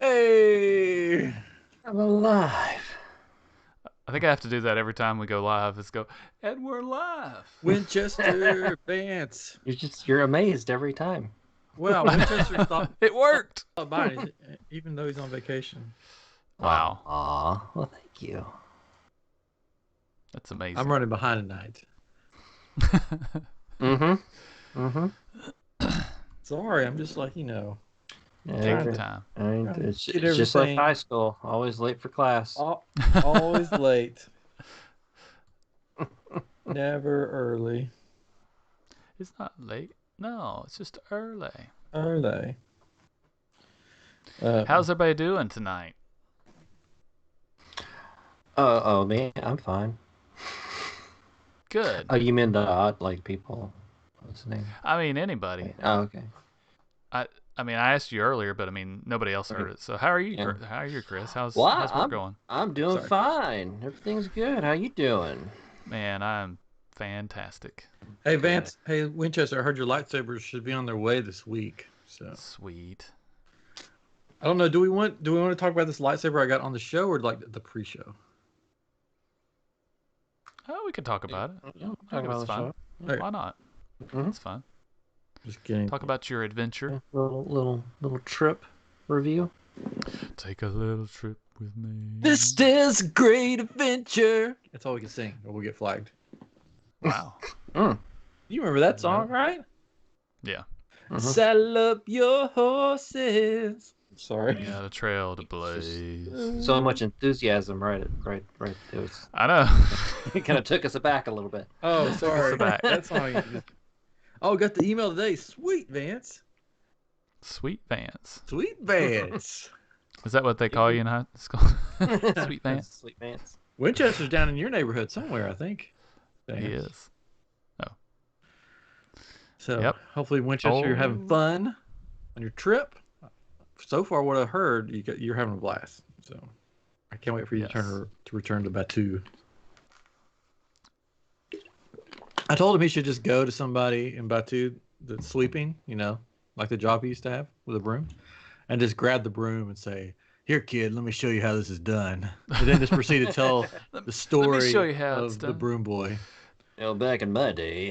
Hey! I'm alive. I think I have to do that every time we go live. Is go, and we're live. Winchester Vance. You're amazed every time. Well, Winchester thought It worked. about it, even though he's on vacation. Wow, Aw, well, thank you. that's amazing. I'm running behind tonight. Sorry, I'm just like, Take the Yeah, time. it's Get just like everything. high school. Always late for class. Always late. Never early. It's not late. No, it's just early. Early. How's everybody doing tonight? Oh, man, I'm fine. Good. Oh, you mean the odd, like, people listening? I mean, anybody. Oh, okay. I mean, I asked you earlier, but I mean, nobody else heard it. So how are you? Yeah. How are you, Chris? How's Well, work going? I'm doing Sorry. fine. Everything's good. How you doing? Man, I'm fantastic. Hey, Vance. Hey, Winchester. I heard your lightsabers should be on their way this week. So Sweet. I don't know. Do we want to talk about this lightsaber I got on the show or like the pre-show? Oh, we could talk about it. Yeah, I think talking it's about the fun. show. Okay. Why not? Mhm. It's fun. Just kidding. Talk about your adventure. Little trip review. Take a little trip with me. This is a great adventure. That's all we can sing, or we'll get flagged. Wow. You remember that song, right? Yeah. Saddle up your horses. Sorry. Yeah, the trail to blaze. So much enthusiasm, right? It was, I know. it kind of took us aback a little bit. Oh, sorry. back. That song. Oh, got the email today. Sweet Vance. Sweet Vance. Sweet Vance. Is that what they call you in high school? Sweet Vance. Sweet Vance. Winchester's down in your neighborhood somewhere, I think. He is. So Yep. hopefully, Winchester, you're having fun on your trip. So far, what I've heard, you're having a blast. So I can't wait for you to return to Batu. I told him he should just go to somebody in Batu that's sweeping, like the job he used to have with a broom, and just grab the broom and say, "Here, kid, let me show you how this is done." And then just proceed to tell the story show you how it's of the done. broom boy. Back in my day,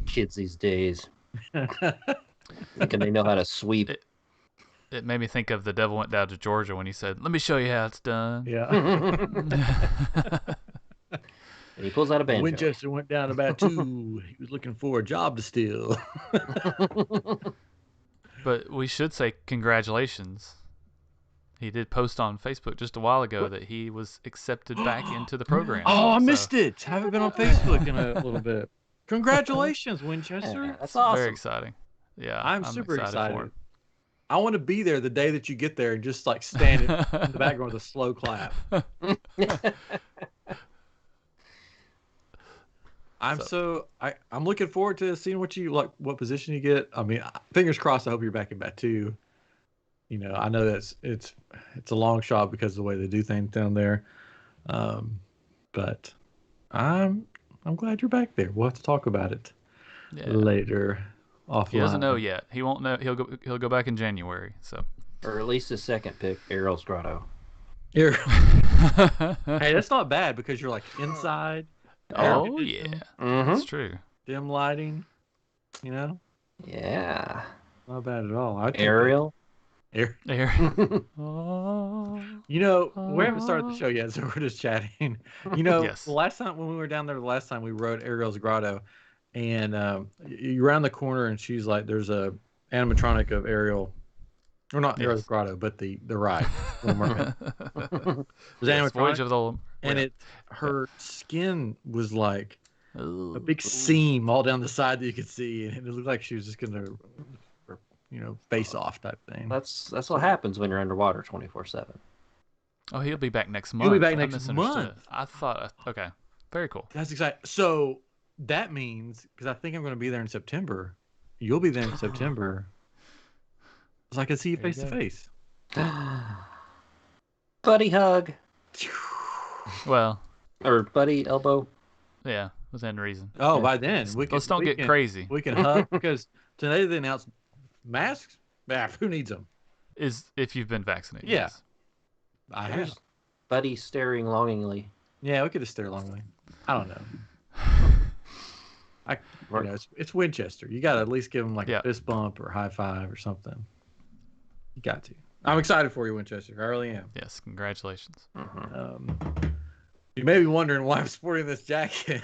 kids these days thinking they know how to sweep. It made me think of The Devil Went Down to Georgia when he said, "Let me show you how it's done." Yeah. And he pulls out a banjo. Winchester went down to Batu. He was looking for a job to steal. But we should say congratulations. He did post on Facebook just a while ago that he was accepted back into the program. Oh, I missed it. I haven't been on Facebook in a little bit. Congratulations, Winchester. Yeah, that's awesome. Very exciting. Yeah, I'm super for excited. him. I want to be there the day that you get there and just like stand in the background with a slow clap. I'm looking forward to seeing what position you get. I mean, fingers crossed. I hope you're back in Batu. I know it's a long shot because of the way they do things down there. But I'm glad you're back there. We'll have to talk about it later offline. He doesn't know yet. He won't know. He'll go back in January. So. Or at least his second pick, Ariel's Grotto. Hey, that's not bad because you're like inside. Oh yeah, that's true. Dim lighting, Yeah. not bad at all. Ariel. Air. We haven't started the show yet, so we're just chatting. Yes. The last time when we were down there, we wrote Ariel's Grotto, and you round the corner, and she's like, "There's a animatronic of Ariel." Or not Ariel's Grotto, but the ride. Little Mermaid. It was animatronic, and her skin was like a big seam all down the side that you could see, and it looked like she was just gonna, face off type thing. That's what happens when you're underwater 24/7. Oh, he'll be back next month. He'll be back next month. I thought. Okay, very cool. That's exciting. So that means, because I think I'm going to be there in September. You'll be there in September. So I can see you face to face. Buddy hug. Well. Or buddy elbow. Yeah, within reason. Oh, by then Let's don't get crazy. We can hug because today they announced masks? Yeah, who needs them? Is if you've been vaccinated. Yeah. Yes. I There's have. Buddy staring longingly. Yeah, we could have stared longly. I don't know. It's Winchester. You got to at least give them like a fist bump or a high five or something. You got to. I'm excited for you, Winchester. I really am. Yes, congratulations. You may be wondering why I'm sporting this jacket.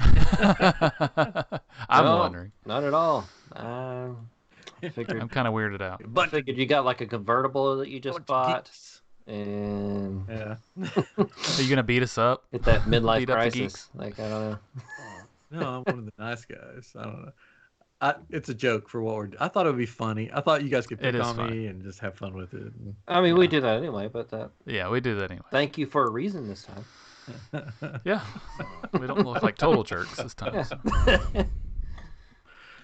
I'm wondering. Not at all. I figured. I'm kind of weirded out. But figured you got like a convertible that you just bought. And yeah. Are you gonna beat us up? Hit that midlife Beat up the crisis. geeks? Like, I don't know. No, I'm one of the nice guys. I don't know. It's a joke for what we're. I thought it would be funny. I thought you guys could pick on me and just have fun with it. I mean, we do that anyway, but yeah, we do that anyway. Thank you for a reason this time. Yeah, we don't look like total jerks this time. Yeah. So.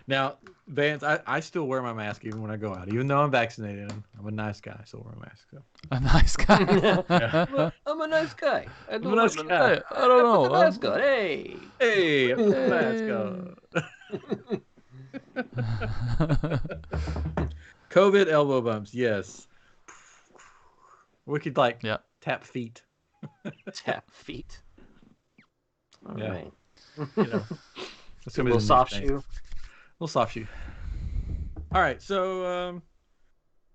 Now, Vance, I still wear my mask even when I go out, even though I'm vaccinated. I'm a nice guy. I still wear a mask. So. A nice guy. I'm a nice guy. I'm a nice guy. I don't know. Mask on. Hey, I'm a mask on. COVID elbow bumps, yes. We could tap feet. Tap feet. All right. You know, a little soft shoe. A little soft shoe. All right, so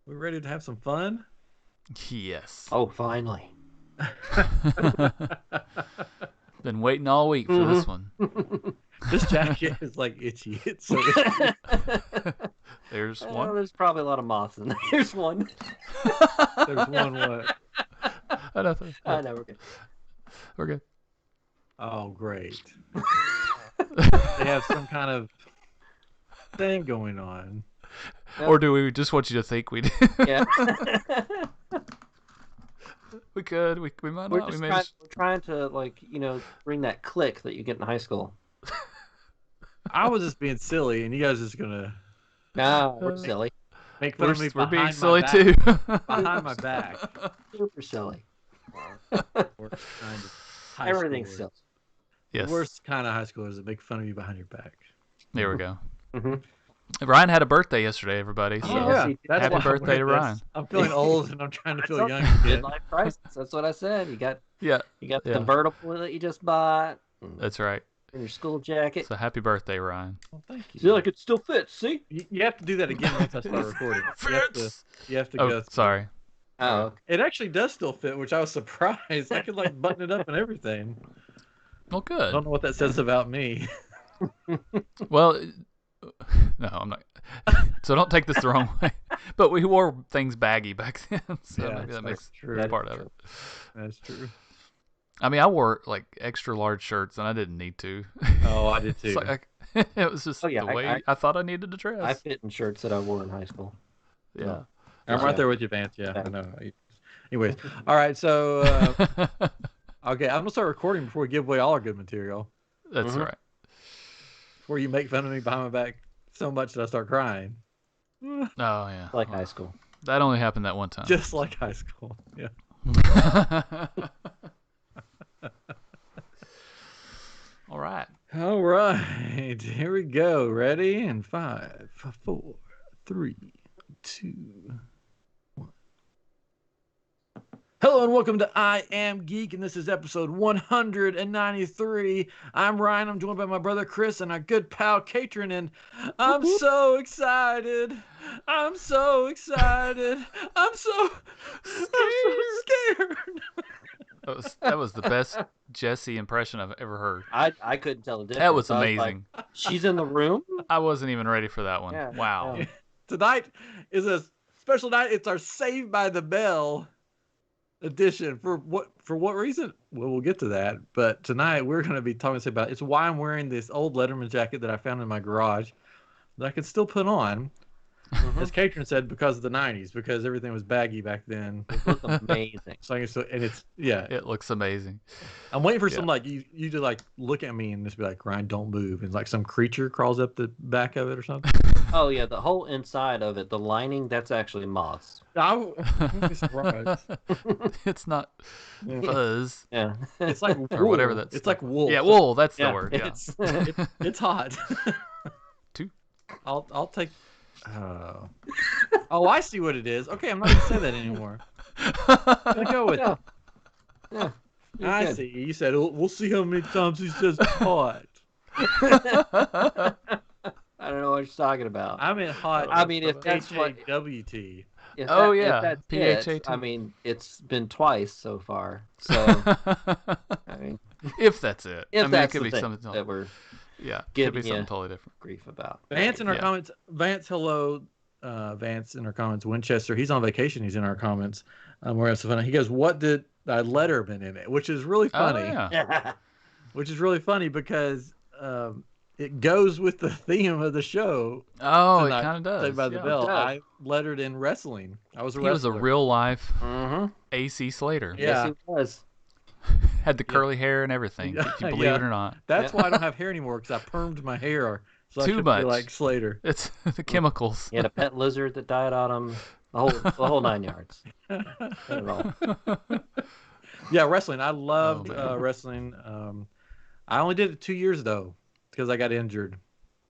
we're ready to have some fun. Yes. Oh, finally. Been waiting all week for this one. This jacket is like itchy. It's so itchy. There's one. There's probably a lot of moths in there. There's one. There's one what? I know we're good. We're good. Oh, great. They have some kind of thing going on. Or do we just want you to think we do? Yeah. We could. We might We're not. just we're trying to bring that click that you get in high school. I was just being silly, and you guys are just gonna. No, we're silly. Make fun of me. We're being my silly back, too. behind my back. Super silly. Everything's silly. Yes. The worst kind of high schoolers that make fun of you behind your back. There we go. Mm-hmm. Ryan had a birthday yesterday, everybody. So That's happy birthday to Ryan. I'm feeling old and I'm trying to feel young again. Midlife crisis. That's what I said. You got the Yeah. convertible that you just bought. That's right. And your school jacket. So happy birthday, Ryan. Well, thank you. Feel like it still fits. See? You have to do that again once I start recording. You have to Oh, go. sorry. Oh, okay. It actually does still fit, which I was surprised. I could button it up and everything. Well, good. I don't know what that says about me. Well, no, I'm not. So don't take this the wrong way. But we wore things baggy back then, so maybe that makes part of it. That's true. I mean, I wore extra large shirts, and I didn't need to. Oh, I did too. It was just the way I thought I needed to dress. I fit in shirts that I wore in high school. Yeah. I'm right there with you, Vance. Yeah, I know. Anyways, all right. So, okay, I'm gonna start recording before we give away all our good material. That's right. Before you make fun of me behind my back so much that I start crying. Oh yeah. Like high school. That only happened that one time. Just like high school. Yeah. All right. All right. Here we go. Ready? And 5, 4, 3, 2, 1. Hello and welcome to I Am Geek, and this is episode 193. I'm Ryan. I'm joined by my brother Chris and our good pal Katrin, and I'm so excited. I'm so excited. I'm so scared. That was the best Jesse impression I've ever heard. I couldn't tell the difference. That was amazing. She's in the room? I wasn't even ready for that one. Yeah. Wow. Yeah. Tonight is a special night. It's our Saved by the Bell edition. For what reason? Well, we'll get to that. But tonight we're going to be talking about it's why I'm wearing this old Letterman jacket that I found in my garage that I can still put on. As Katrin said, because of the 90s, because everything was baggy back then. It looks amazing. So It looks amazing. I'm waiting for some you to look at me and just be like, Ryan, don't move, and some creature crawls up the back of it or something. Oh yeah, the whole inside of it, the lining, that's actually moths. I wouldn't be surprised. It's not fuzz. Yeah. It's like wool. Or whatever that's. It's like wool. Yeah, wool. That's the word. Yeah. It's hot. Two. I'll take Oh, I see what it is. Okay, I'm not gonna say that anymore. I'm gonna go with it. Yeah. I Good. see. You said we'll see how many times he says hot. I don't know what you're talking about. I meant hot. I mean, if that's what, HAWT. if that's it, PHAT. I mean, it's been twice so far. So, I mean, if that's it. if I mean, that's it could the be thing something. that we're Could be giving something you totally different. grief about. Vance in our Yeah. comments. Vance, hello. Vance in our comments. Winchester, he's on vacation. He's in our comments. We're having some fun. He goes, "What did Letterman in it?" Which is really funny. Oh, yeah. Which is really funny because it goes with the theme of the show. Oh, tonight, it kind of does. Saved by the yeah. Bell. I lettered in wrestling. I was a He wrestler. was a real life Mm-hmm. AC Slater. Yeah. Yes, he was. Had the curly hair and everything. Yeah, Did you believe it or not? That's why I don't have hair anymore, because I permed my hair. So Too I could much. be like Slater. It's the chemicals. He had a pet lizard that died on him. The whole 9 yards. Yeah, wrestling. I loved man. wrestling. I only did it 2 years though, because I got injured.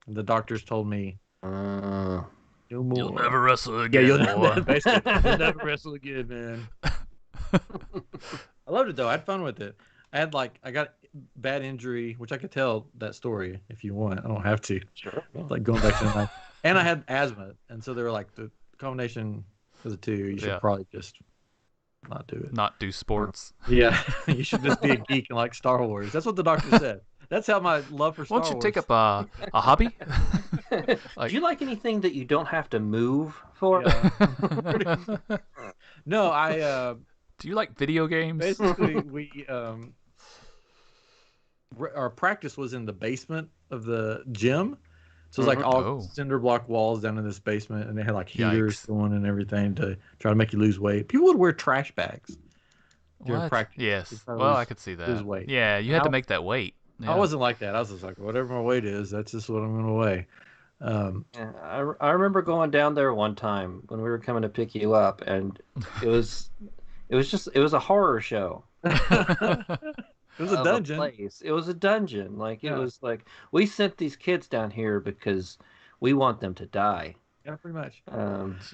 The doctors told me no more. You'll never wrestle again. Yeah, boy. basically, you'll never wrestle again, man. I loved it though. I had fun with it. I got bad injury, which I could tell that story if you want. I don't have to. Sure. Like going back to the night. And I had asthma, and so they were like, the combination of the two, you should probably just not do it. Not do sports. Yeah, you should just be a geek and like Star Wars. That's what the doctor said. That's how my love for Star Why don't you Wars. take up a hobby? Do you like anything that you don't have to move for? Yeah. No, I Do you like video games? basically we our practice was in the basement of the gym. So it was like all cinder block walls down in this basement, and they had like heaters going and everything to try to make you lose weight. People would wear trash bags during practice. Yes. Well, I could see that. Lose weight. Yeah, you had to make that weight. Yeah. I wasn't like that. I was just like, whatever my weight is, that's just what I'm going to weigh. Yeah, I remember going down there one time when we were coming to pick you up, and it was a horror show. It was a dungeon. It was a dungeon. Like it was like we sent these kids down here because we want them to die. Yeah, pretty much.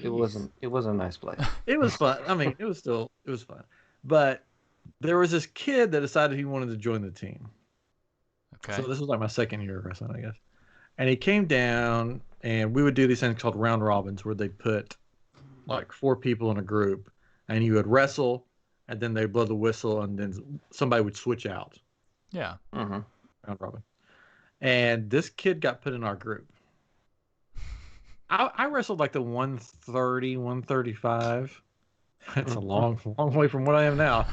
It wasn't a nice place. It was fun. I mean, it was fun. But there was this kid that decided he wanted to join the team. Okay. So this was like my second year of wrestling, I guess. And he came down, and we would do these things called round robins, where they put like 4 people in a group, and you would wrestle, and then they blow the whistle, and then somebody would switch out. Yeah. Mm-hmm. Round robin. And this kid got put in our group. I wrestled like the 130, 135. That's a long way from what I am now.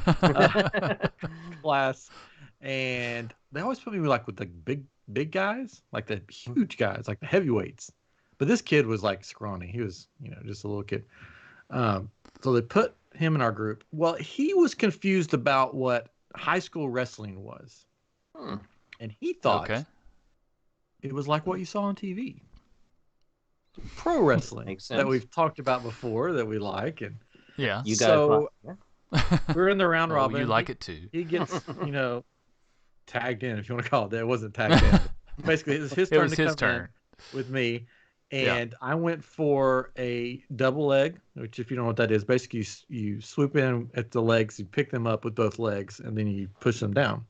Class. And they always put me with the big guys, like the huge guys, like the heavyweights. But this kid was like scrawny. He was, just a little kid. So they put him in our group. Well, he was confused about what high school wrestling was. And he thought it was like what you saw on TV. Pro wrestling. Makes sense. That we've talked about before, that we like. And yeah. You guys we're in the round robin. You like it too. He gets, tagged in, if you want to call it that. It wasn't tagged in. Basically, it was his turn to come in with me. And I went for a double leg, which, if you don't know what that is, basically you swoop in at the legs, you pick them up with both legs, and then you push them down.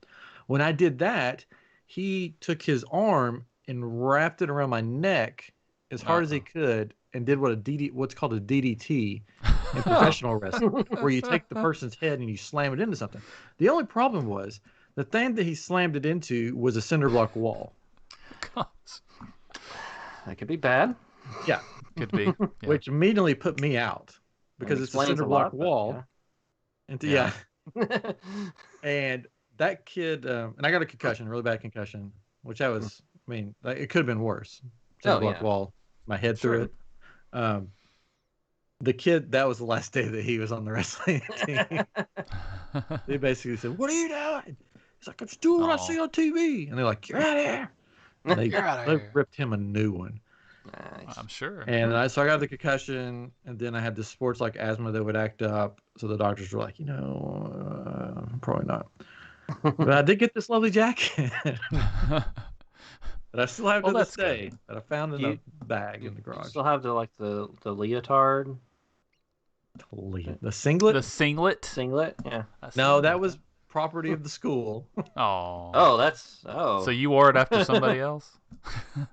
When I did that, he took his arm and wrapped it around my neck as hard as he could, and did what's called a DDT in professional wrestling, where you take the person's head and you slam it into something. The only problem was the thing that he slammed it into was a cinder block wall. God. That could be bad. Yeah. Could be. Yeah. Which immediately put me out because it's a cinder block wall. Yeah. And that kid, and I got a concussion, really bad concussion, which it could have been worse. Cinder block wall, my head through it. The kid, that was the last day that he was on the wrestling team. They basically said, "What are you doing?" He's like, "I'm just doing what I see on TV." And they're like, "You're out of here." They ripped him a new one. Nice. I'm sure. And so I got the concussion, and then I had this sports like asthma that would act up. So the doctors were like, probably not. But I did get this lovely jacket. that I still have to this that's day. good. That I found in a bag in the garage. Still have the leotard. The singlet? The singlet? Singlet? Yeah. No, that was property of the school. Oh. Oh, that's So you wore it after somebody else?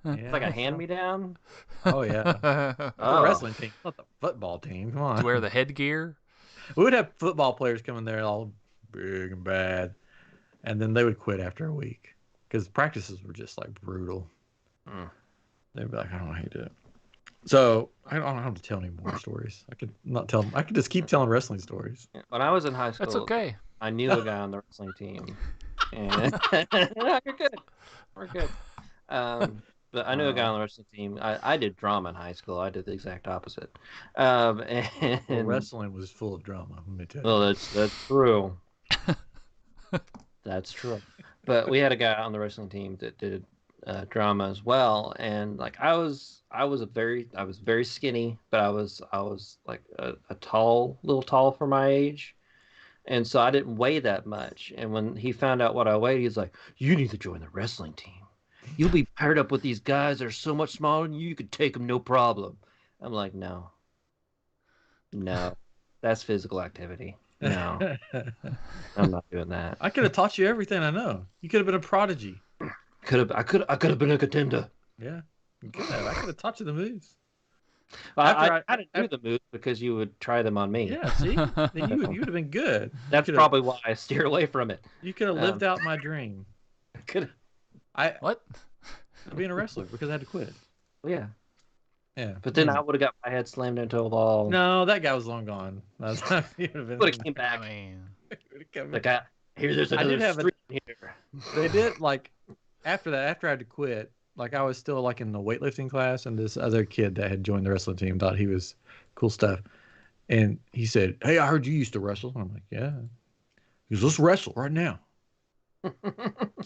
It's like a hand-me-down. Oh yeah. The wrestling team, not the football team. Come on. To wear the headgear. We would have football players come in there all big and bad, and then they would quit after a week because practices were just like brutal. They'd be like, I don't know how you do it. So I don't have to tell any more stories. I could not tell them. I could just keep telling wrestling stories. When I was in high school, That's okay. I knew a guy on the wrestling team. And you're good. We're good. But I knew a guy on the wrestling team. I did drama in high school. I did the exact opposite. And Well, wrestling was full of drama. Let me tell you. well, that's true. That's true. But we had a guy on the wrestling team that did drama as well, and like I was very skinny, but I was like a little tall for my age, and so I didn't weigh that much. And when he found out what I weighed, he's like, "You need to join the wrestling team. You'll be paired up with these guys that are so much smaller than you. You could take them no problem." I'm like, no, that's physical activity. No, I'm not doing that. I could have taught you everything I know. You could have been a prodigy. I could have been a contender. Yeah, you could have. I could have taught you the moves. I didn't do the moves because you would try them on me. Yeah, see, then you would have been good. That's probably why I steer away from it. You could have lived out my dream. What? Being a wrestler because I had to quit. Yeah. Yeah. But then I would have got my head slammed into a wall. No, that guy was long gone. Would have came back. The guy. Here, there's another street here. They did like after that. After I had to quit, like I was still like in the weightlifting class, and this other kid that had joined the wrestling team thought he was cool stuff, and he said, "Hey, I heard you used to wrestle." And I'm like, "Yeah." He goes, "Let's wrestle right now." I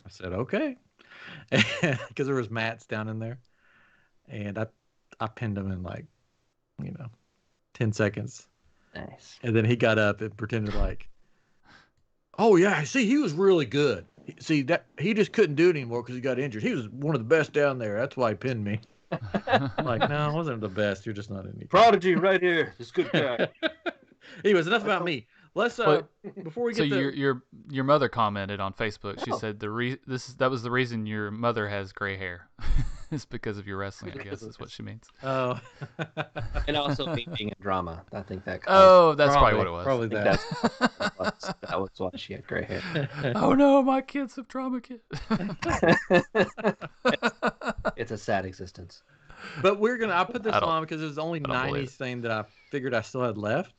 said, "Okay," because there was mats down in there, and I pinned him in like, 10 seconds. Nice. And then he got up and pretended like, "Oh yeah, see, he was really good. See that he just couldn't do it anymore because he got injured. He was one of the best down there. That's why he pinned me." I'm like, no, I wasn't the best. You're just not any prodigy right here. This good guy. Anyways, enough about me. Let's before we get your mother commented on Facebook. She said that was the reason your mother has gray hair. It's because of your wrestling, I guess is what she means. Oh. And also me being in drama. I think that. That's probably what it was. Probably that. That was why she had gray hair. Oh no, my kid's a drama kid. It's a sad existence. But I put this on because it was the only 90s thing that I figured I still had left.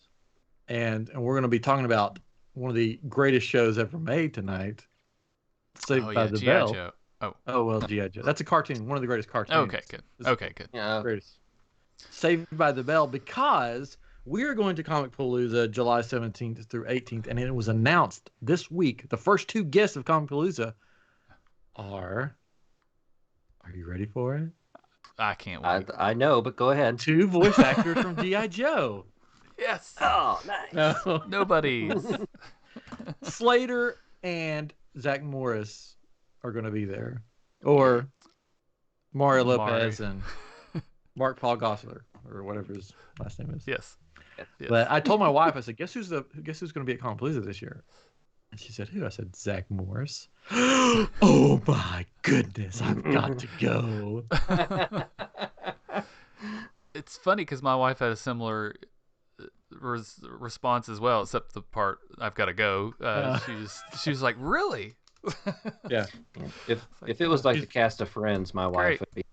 And we're going to be talking about one of the greatest shows ever made tonight. Saved by the Bell. Joe. Oh well, G.I. Joe. That's a cartoon. One of the greatest cartoons. Okay, good. Okay, good. Yeah. Greatest. Saved by the Bell, because we are going to Comic Palooza July 17th through 18th, and it was announced this week. The first two guests of Comic Palooza are you ready for it? I can't wait. I know, but go ahead. 2 voice actors from G.I. Joe. Yes. Oh, nice. No. Nobody. Slater and Zach Morris are going to be there, or Mario Lopez and Mark Paul Gosselaar, or whatever his last name is. Yes. But I told my wife, I said, guess who's going to be at Comic Palooza this year? And she said, who? I said, Zach Morris. Oh my goodness, I've got to go. It's funny because my wife had a similar response as well, except the part I've got to go. She was like, really? Yeah. If it was like the cast of Friends, my wife would be.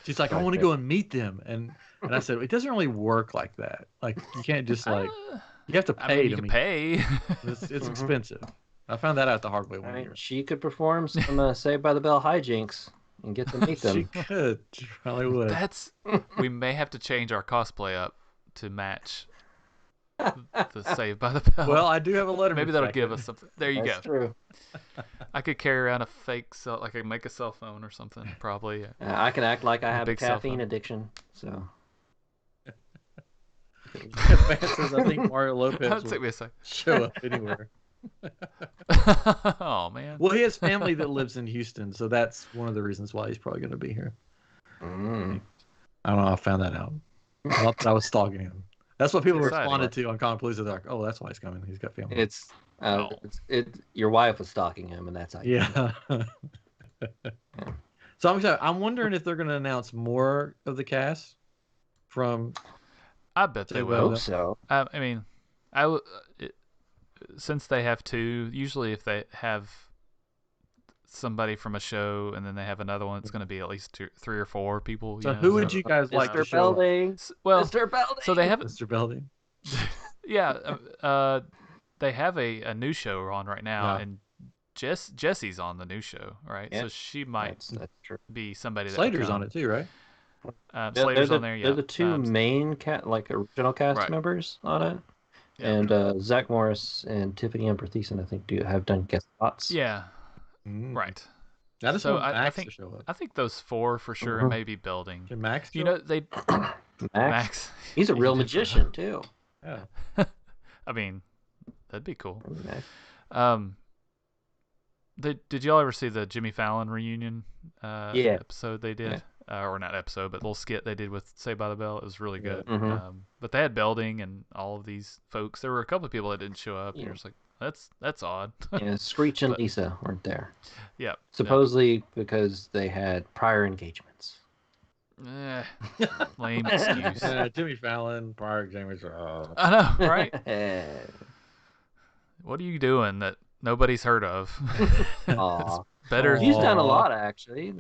She's like, I want to go and meet them, and I said, it doesn't really work like that. Like you can't just like you have to pay to meet. Pay. It's expensive. I found that out the hard way one year. She could perform some Saved by the Bell hijinks and get to meet them. She could. She probably would. We may have to change our cosplay up to match the Saved by the Bell. Well, I do have a letter. Maybe that'll give us something. There you That's go. True. I could carry around a fake I could make a cell phone or something, probably. I can act like I have a big cell caffeine phone. addiction. So. Advances, I think Mario Lopez will show up anywhere. Oh man. Well, he has family that lives in Houston, so that's one of the reasons why he's probably going to be here. Mm. I don't know. I found that out. Not that I was stalking him. That's what people Exciting. responded to on Comic Palooza. They're like, "Oh, that's why he's coming. He's got family." Your wife was stalking him, and that's how. Yeah. So I'm wondering if they're going to announce more of the cast from. I bet they I will. hope so. I mean, since they have two, usually if they have somebody from a show and then they have another one, it's going to be at least 3 or 4 people. So who would you guys like to Mr. show? Belding. Well, Mr. Belding. So they have Mr. Belding. Yeah, they have a new show on right now, Yeah. and Jessie's on the new show, right? Yeah. So she might That's true. be somebody that Slater's on it too, right? Slater's on there. Yeah, They're the two main original cast members on it, and Zach Morris and Tiffany Amber Thiessen, I think, have done guest spots. Yeah, right. I just want Max to show up. I think those 4 for sure, and maybe Belding. Can Max? You know they Max. He's a real magician too. Yeah. I mean, that'd be cool. Max. Did y'all ever see the Jimmy Fallon reunion episode they did? Yeah. Or not episode, but little skit they did with Saved by the Bell. It was really good. Mm-hmm. But they had Belding and all of these folks. There were a couple of people that didn't show up. And you're just like, that's odd. Yeah, Screech and Lisa weren't there. Yeah. Supposedly because they had prior engagements. Lame excuse. Jimmy Fallon, prior engagements. I know, right? What are you doing that nobody's heard of? Better. She's done a lot, actually.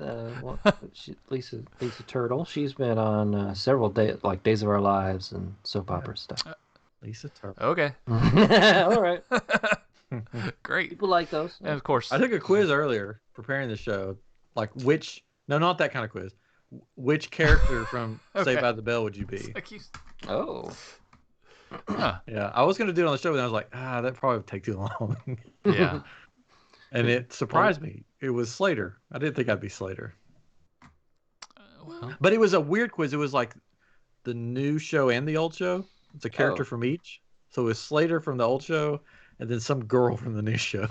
Lisa Turtle. She's been on several Days of Our Lives and soap opera stuff. Lisa Turtle. Okay. All right. Great. People like those. And of course, I took a quiz earlier preparing the show. Like not that kind of quiz. Which character from Saved by the Bell would you be? Oh. Huh. Yeah, I was going to do it on the show, but I was like, that probably would take too long. Yeah. And it surprised me. It was Slater. I didn't think I'd be Slater. But it was a weird quiz. It was like the new show and the old show. It's a character from each. So it was Slater from the old show and then some girl from the new show.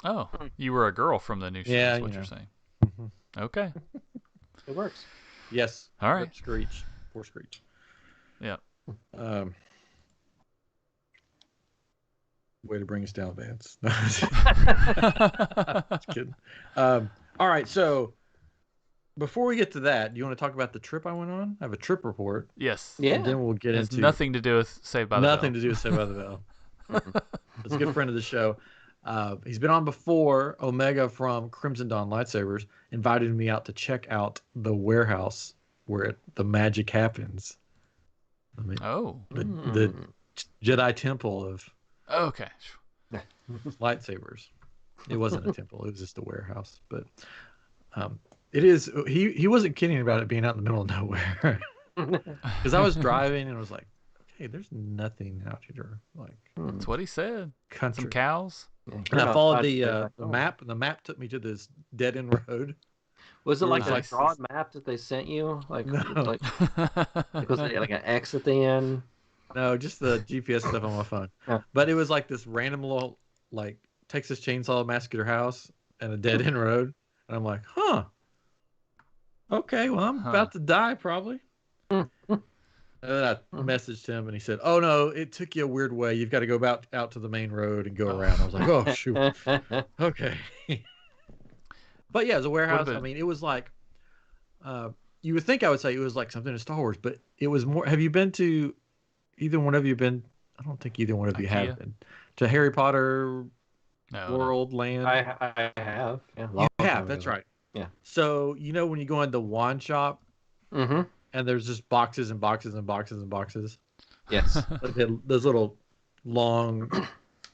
Oh, you were a girl from the new show. Yeah, That's what you're saying. Mm-hmm. Okay. It works. Yes. All right. Screech. Poor Screech. Yeah. Way to bring us down, Vance. Just kidding. All right, so before we get to that, do you want to talk about the trip I went on? I have a trip report. Yes. Yeah. And then we'll get into nothing to do with Saved by the Bell. Nothing to do with Saved by the Bell. It's a good friend of the show. He's been on before. Omega from Crimson Dawn Lightsabers invited me out to check out the warehouse where the magic happens. The Jedi temple of okay lightsabers. It wasn't a temple. It was just a warehouse. But it is. He wasn't kidding about it being out in the middle of nowhere. Because I was driving and I was like, hey, there's nothing out here. Like that's what he said. Country. Some cows. And I followed the map. The map took me to this dead end road. Was it like Nice. that broad map that they sent you? Like, No. was it like an X at the end? No, just the GPS stuff on my phone. Yeah. But it was like this random little like Texas Chainsaw Massacre house and a dead end road. And I'm like, okay, well, I'm about to die probably. And then I messaged him and he said, oh no, it took you a weird way. You've got to go out to the main road and go around. I was like, oh shoot. Okay. But yeah, it's a warehouse. I mean, it was like, you would think I would say it was like something in Star Wars, but it was more. Have you been to either one of you been? I don't think either one of you have been to Harry Potter World Land. I have. Yeah, you have. That's right. Yeah. So you know when you go in the wand shop, and there's just boxes and boxes and boxes and boxes. Yes. Like those little long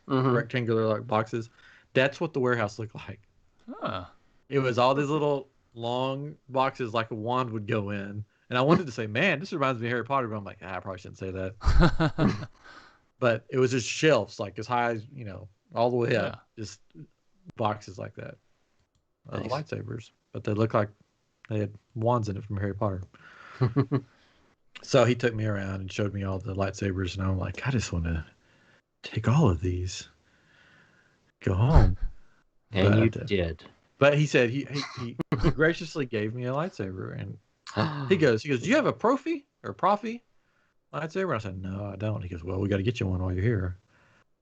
rectangular like boxes. That's what the warehouse looked like. Huh. It was all these little long boxes like a wand would go in. And I wanted to say, man, this reminds me of Harry Potter, but I'm like, I probably shouldn't say that. But it was just shelves, like as high as, all the way up. Just boxes like that. Nice. Lightsabers. But they looked like they had wands in it from Harry Potter. So he took me around and showed me all the lightsabers. And I'm like, I just want to take all of these. go home. And you did. But he said he graciously gave me a lightsaber, and he goes, do you have a profi lightsaber? And I said, no, I don't. He goes, well, we got to get you one while you're here.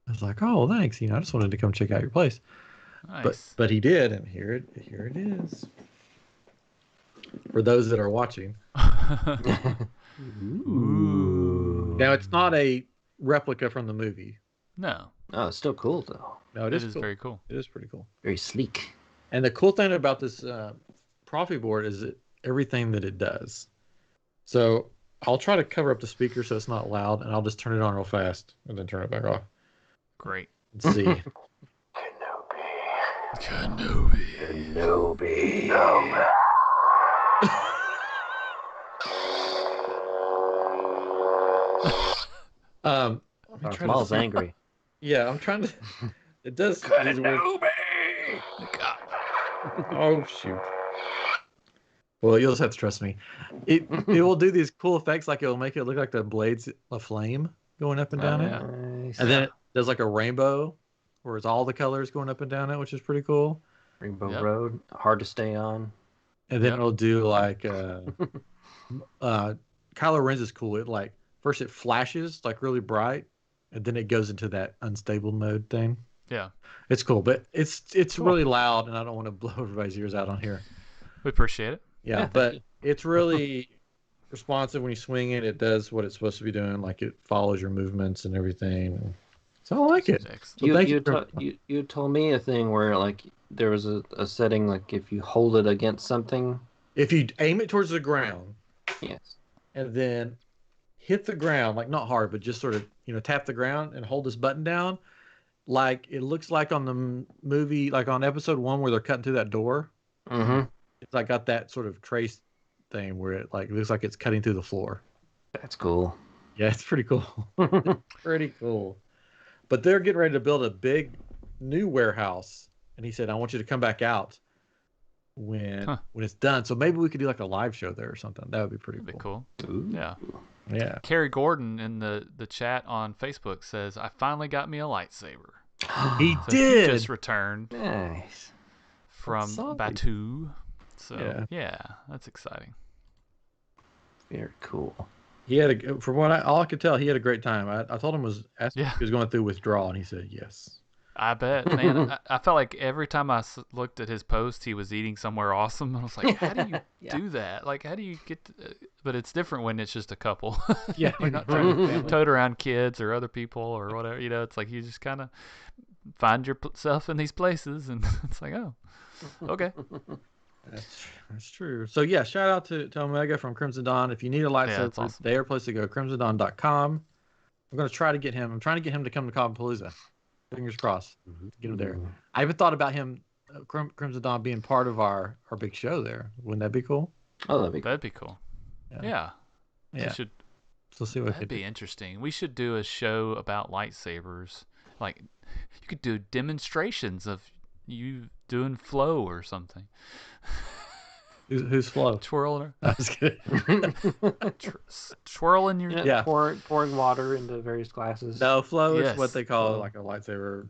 I was like, oh, thanks. I just wanted to come check out your place. Nice. But he did, and here it is. For those that are watching. Ooh. Now it's not a replica from the movie. No. Oh, it's still cool though. No, It is cool. very cool. It is pretty cool. Very sleek. And the cool thing about this Profi board is everything that it does. So I'll try to cover up the speaker so it's not loud, and I'll just turn it on real fast and then turn it back off. Great. Let's see. Kenobi. Maul's angry. Yeah, I'm trying to. It does. These weird... Oh shoot. Well, you'll just have to trust me. It will do these cool effects, like it'll make it look like the blades of flame going up and down it, Nice. and then it does like a rainbow, where it's all the colors going up and down it, which is pretty cool. Rainbow Road, hard to stay on. And then it'll do like Kylo Ren's is cool. It like first it flashes like really bright, and then it goes into that unstable mode thing. Yeah. It's cool, but it's cool. Really loud, and I don't want to blow everybody's ears out on here. We appreciate it. Yeah, but it's really responsive when you swing it. It does what it's supposed to be doing. Like it follows your movements and everything. So I like it. So you told me a thing where like there was a setting like if you hold it against something. If you aim it towards the ground. Yes. And then hit the ground, like not hard, but just sort of, tap the ground and hold this button down. Like it looks like on the movie, like on episode 1 where they're cutting through that door. Mm-hmm. It's like got that sort of trace thing where it like looks like it's cutting through the floor. That's cool. Yeah, it's pretty cool. Pretty cool. But they're getting ready to build a big new warehouse, and he said, "I want you to come back out when it's done." So maybe we could do like a live show there or something. That would be pretty cool. Ooh. Yeah. Yeah. Carrie Gordon in the chat on Facebook says, "I finally got me a lightsaber." He So did. He just returned. Nice. From Batu. So yeah, that's exciting. Very cool. He had from all I could tell, he had a great time. I told him if he was going through withdrawal, and he said yes. I bet, man. I felt like every time I looked at his post, he was eating somewhere awesome. I was like, how do you do that? Like, how do you get but it's different when it's just a couple. Yeah. You're not trying to tote around kids or other people or whatever. It's like you just kind of find yourself in these places, and it's like, oh, okay. That's true. So yeah, shout out to Omega from Crimson Dawn. If you need a lightsaber, awesome. their place to go, crimsondawn.com. I'm going to try to get him. I'm trying to get him to come to Cobblepalooza. Fingers crossed. Get him there. I even thought about him, Crimson Dawn, being part of our big show there. Wouldn't that be cool? Oh, that'd be cool. Yeah. So see what that'd be interesting. We should do a show about lightsabers. Like, you could do demonstrations of you doing flow or something. Who's flow? Twirling. I was kidding. Twirling your pouring water into various glasses. No, flow is what they call like a lightsaber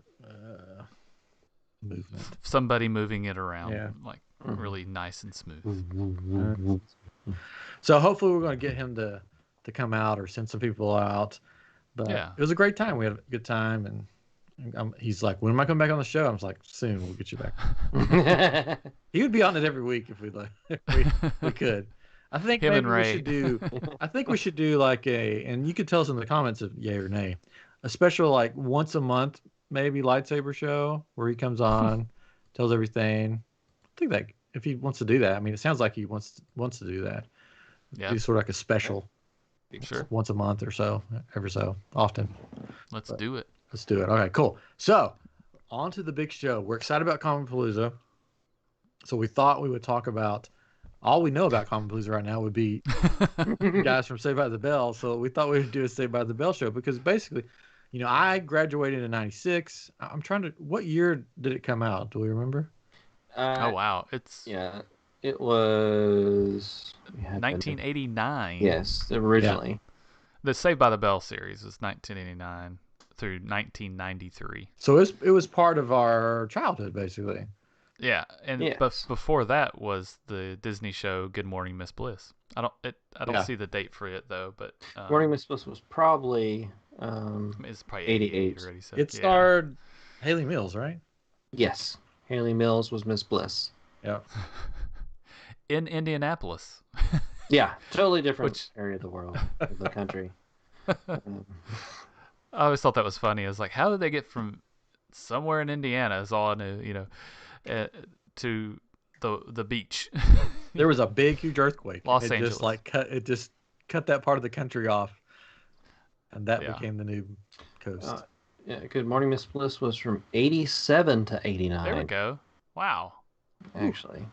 movement. Somebody moving it around, like really nice and smooth. So hopefully we're going to get him to come out or send some people out. But it was a great time. We had a good time, and he's like, "When am I coming back on the show?" I was like, "Soon, we'll get you back." He would be on it every week if we could. I think maybe we should do. I think we should do like and you could tell us in the comments if yay or nay, a special like once a month maybe lightsaber show where he comes on, tells everything. I think that if he wants to do that, I mean, it sounds like he wants to do that. Yeah, do sort of like a special. Sure. Once a month or so, ever so often. Let's do it. Let's do it. Okay, cool. So, on to the big show. We're excited about Cobblepalooza. So we thought we would talk about all we know about Cobblepalooza right now would be guys from Saved by the Bell. So we thought we would do a Saved by the Bell show because basically, I graduated in '96. I'm trying to. What year did it come out? Do we remember? Oh wow, it was 1989. Yes, originally. Yeah. The Saved by the Bell series was 1989 through 1993. So it was part of our childhood, basically. Yeah, and but before that was the Disney show Good Morning Miss Bliss. I don't see the date for it though, but Morning Miss Bliss was probably it's probably 88 already. So, it starred Haley Mills, right? Yes, Haley Mills was Miss Bliss. Yeah. In Indianapolis. Yeah, totally different area of the world, of the country. I always thought that was funny. I was like, how did they get from somewhere in Indiana, is all I knew, to the beach? There was a big, huge earthquake. Los Angeles. Just cut that part of the country off, and that became the new coast. Good Morning Miss Bliss was from 87 to 89. There we go. Wow. Actually.